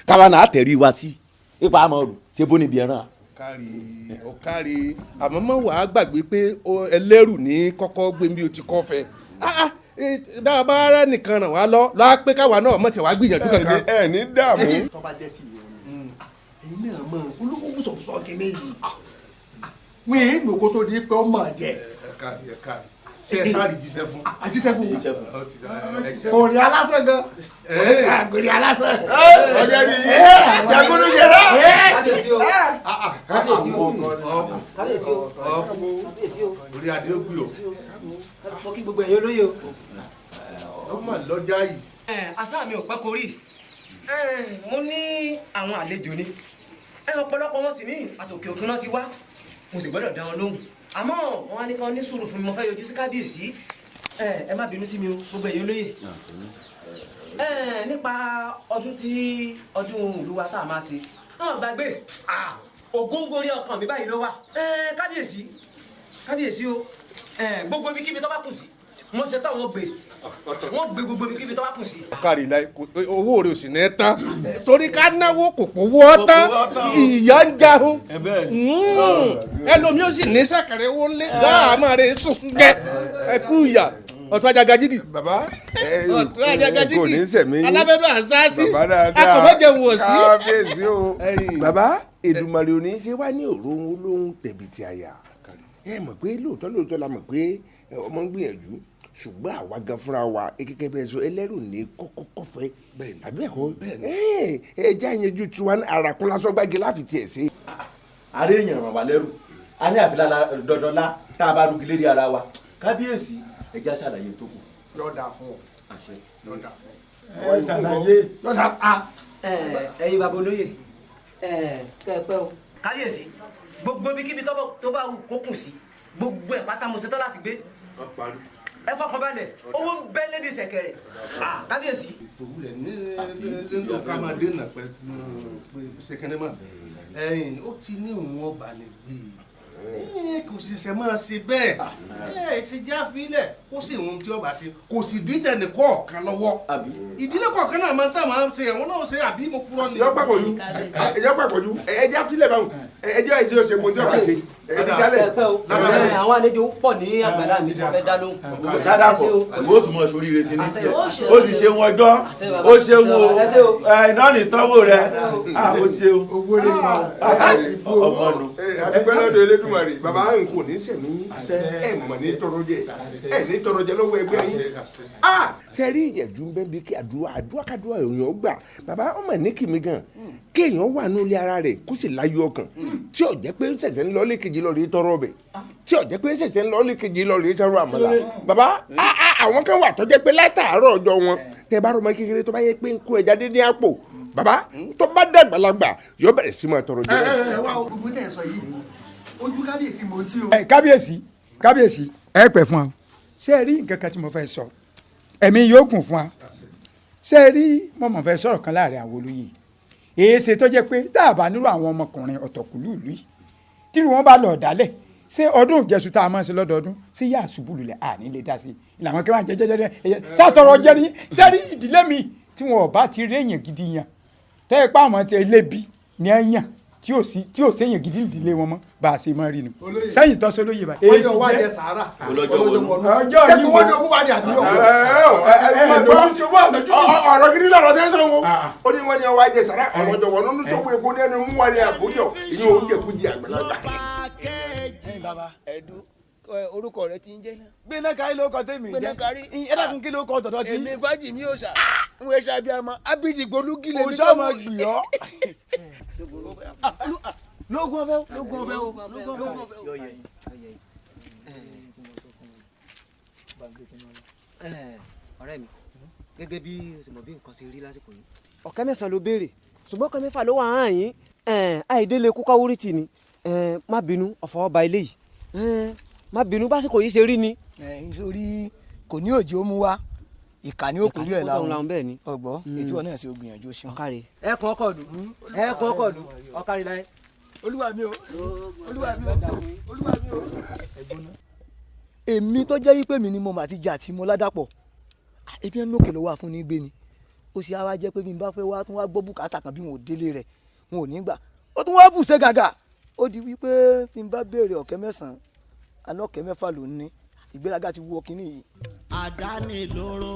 káwa náà tẹ̀rí wa sí ipa àmọ́ rò ṣe bó níbi ẹran. ọ̀kàrẹ̀ àmọ́ mọ́ wàá gbàgbé pé ẹlẹ́rù ní kọ́kọ́ gbé bí o ti kọ́ fẹ́ dábàá rẹ nìkan ràn wá lọ pé káwa náà mọ̀ tí wàá gbìyànjú kankan. ẹ ní dààmú. tọ́ba jẹ́ ti yẹn ẹ̀yin náà mọ̀ olúkúkú sọ̀tún kìíní yìí wọ́n èé nù kó tó di pé ó mọ̀ jẹ́. ṣe ẹ sáré jíṣẹ́ fún. àjíṣẹ́ fún òrì aláṣẹ gan àgbèrè aláṣẹ ọjọ́ ni jagunú jẹrọ. orí adé ó gbé o. mo kí gbogbo ẹ̀yin olóye o. ọmọ lọ́jà yìí. àṣà mi ò pẹ́ korí mo ní àwọn àlejò ni ọ̀pọ̀lọpọ̀ wọn sì ní àtòkè òkun náà ti wá mo sì gbọ́dọ̀ dá wọn lóhùn àmọ́ wọn wá ní kí wọ́n ní sùúrù fún mi mo fẹ́ yọjú sí kábíyèsí ẹ má bínú sí mi o gbogbo ẹ̀yin olóye nípa ọdún ìlú wa tá a máa ṣe náà gbàgbé ògóńgórí ọkàn mi báyìí ló wà kábíyèsí o gbogbo ibikíbi tó bá kù sí mo ṣe tán wọn gbé gbogbo ibikíbi tó bá kù sí. ọ̀kàrì láì owó rẹ̀ ò sì ní tán torí ká náwó kò pòwó tán ìyá ń jahun ẹlòmíì ó sì ní sẹ́kẹ̀rẹ̀ owó ńlẹ̀ gáàmà rẹ̀ sùn jẹ́ ẹkú ìyá ọ̀tún ajagajigi. bàbá ọ̀tún ajagajigi kò ní sẹ̀mí yín alábẹ́bẹ́ àṣáṣí dáadáa akọ̀mọ́jẹ̀ wò sí. kábíyèsí o bàbá Èdùmàrè ò ní ṣe wá ní òróhun olóhùn tẹ̀bìtì àyà ẹ mọ̀ pé lóòótọ́ la mọ̀ pé ọmọ ń gbìyànjú ṣùgbọ́n àwa gan fúnra wa gẹ́gẹ́ bẹ́ẹ̀ sọ ẹlẹ́rù ní kọ́kọ́kọ́fẹ́ àbí ẹ̀kọ́ ẹja yanjú tiwa àràkún lásán gbági láfi tiẹ̀ ṣe. ààrẹ èèyàn ràn wá lẹ́rù a ní àfilà dandanlá tá a bá rúgi lérí ara wa kábíyèsí ẹja ṣàlàyé tó kù. lọ́dà fún ọ. àṣẹ. lọ́dà fún ọ. wọ́n ṣàlàyé. lọ́dà a. ẹ̀yin bàbá olóyè kẹ́ ẹ pẹ́ o kábíyèsí gbogbo ibikíbi tó bá wù kó kù sí gbogbo ẹ̀ pátá mo ṣetán láti gbé. ẹ fọkàn balẹ̀ owó ń bẹ lédi ṣẹ̀kẹ̀rẹ̀. kábíyèsí. òwúlẹ̀ ní lẹ́nu ká máa dènà pé ṣèkẹ́nẹ́ mà ẹ̀yìn ó ti ní òun ọba ní gbé kò sì ṣẹ̀ṣẹ̀ máa ṣe bẹ́ẹ̀ ṣe já fílẹ̀ kó sì ohun tí ọba ṣe kò sì dín tẹ̀lé kọ̀ọ̀kan lọ́wọ́ ìdílé kọ̀ọ̀kan náà máa ń tà máa ń ṣe ẹ̀wọ̀n náà ṣe àbí mo kúrọ́ ni. ẹjọ́ pàpọ̀jù ẹjọ́ fílẹ̀ báwọn ẹjọ́ ìṣe òṣèlú tí ọba ṣe àwọn àlejò pọ̀ ní àgbàlá mi kò fẹ́ dá lóhùn. dáadáa pọ̀ ìwé òtún mọ̀ sórí ire sí ní sí ẹ̀ ó sì ṣe wọn ọjọ́ ó ṣe wo iná nìtọ́wò rẹ̀ ó ṣe owó lè mọ ọmọ nù. ẹgbẹ́ lọ́dọ̀ Elédùmarè bàbá ń kò ní sẹ̀mí ẹ̀ mọ̀ ní tọrọjẹ ẹ̀ ní tọrọjẹ lọ́wọ́ ẹgbẹ́ yín. sẹ́rí ìyẹ̀jú ń bẹ́ bí kí àdúrà kádùá èèyàn gbà bàbá ọmọ ní kìmí gan kéèyàn wà nílé ara rẹ̀ kó sì láyọ̀ ọkàn tí ò jẹ́ pé ń ṣẹ̀ṣẹ̀ ń lọ lékejì lọ rí tọrọ ọbẹ̀ tí ò jẹ́ pé ń ṣẹ̀ṣẹ̀ ń lọ lékejì lọ rí tọrọ àmàlà bàbá àwọn kan wà tó jẹ́ pé látàárọ̀ ọjọ́ wọn tẹ bá rọmọ kékeré tó bá yẹ pé ń kó ẹja dé ní àpò bàbá tó bá dàgbàlagbà yóò bẹ̀rẹ̀ sí máa tọrọ jẹ. wá ogun tẹ̀ sọ yìí ojú kábíyèsí mò ń tí o. kábíyèsí ẹ pẹ́ fún wa ṣé ẹ rí nǹkan kan tí mo fẹ́ sọ ẹ̀mí yóò kún fún wa ṣé ẹ rí mọ̀mọ́ fẹ́ sọ̀rọ̀ kan láàrin àwọn olóyè èéṣe tó jẹ́ pé tá a bá nílò àwọn ọmọkùnrin ọ̀tọ̀kùlú ìlú yìí tí wọ́n bá lọ dálẹ̀ ṣé ọdún ìjẹsùn tá a máa ń ṣe lọ́dọọdún ṣé yà ṣubú lulẹ̀ àní lè dá sí i ìlànà kí wọ́n jẹjẹrẹ sátọrọ jẹrí sẹ́rí ìdílé mi tí wọn ò bá ti rí èèyàn gidi yàn tẹ́ ẹ pa àwọn tí ẹlẹ́bi ní ẹ̀yàn tí ò séèyàn gidi ìdílé wọn mọ́ bá a ṣe máa rí nu sẹ́yìn tó ṣe olóyè báyìí. wọ́n yọ wá jẹ sàárà ọlọ́jọ́ wọnú sẹ́kù wọ́n ní ọmú wá ní àdúgbò. ọ̀rọ̀ gidi lọ́rọ̀ tẹ́ sọ wo ó ní wọ́n ní ọwọ́ ajẹ sàárà ọlọ́jọ́ wọnú ní sọ́kù èkó ní ẹni mú wá ní àbújọ ìyẹn oúnjẹ kú di àgbàlagbà. bàbá ẹ̀dùn orúkọ rẹ ti ń jẹ́ náà. gbẹ̀nà kárí ló kọ tèmi jẹ́ ẹ dákun kí ló kọ tọ̀dọ̀ tí. èmi fájì mi ò sà ń wẹ ṣàbí àmọ́ abidi gbolúgi lè ní kọ́ mọ́ gbì ọ́. lógún ọbẹ̀ lógún ọbẹ̀ yọ̀yẹ̀ ọ̀rẹ́ mi gẹ́gẹ́ bí o sì mọ̀ bí nǹkan ṣe rí lásìkò yìí. ọ̀kẹ́ mẹ́sàn-án ló béèrè ṣùgbọ́n ọ̀kẹ́ mẹ́fà ló wà hàn yín àìdélé kó káwórí tì ní má bínú ọ̀fọ̀ ọba ilé yìí má bínú básìkò yìí ṣe rí ni. nítorí kò ní òjò mú wá ìkànnì òkúrú ẹ̀ láwọn bẹ́ẹ̀ ni ọgbọ́ ètí wọn náà ṣe ògbìyànjú sí wọn. ọ̀kàrẹ̀ ẹ̀kọ́ ọkọ̀ dùn ọ̀kàrẹ̀ láyé. olúwa mi o olúwa mi o olúwa mi o. èmi tó jẹ́ wípé mi ni mo mà ti jà tí mo ládàpọ̀ ebi ẹnu òkè ló wà fún ní gbé ni ó sì á wá jẹ́ pé bí n bá fẹ́ wá tún wá gbọ́ bùkátà kan bí wọn ò délé rẹ̀ wọn ò ní gbà ó tún wá bù ṣe gàgà ó di wípé tí n bá béèrè ọ̀kẹ́ mẹ́sàn-án àná ọ̀kẹ́ mẹ́fà ló ń ní ìgbéraga ti wọ kínní yìí. àdánilóró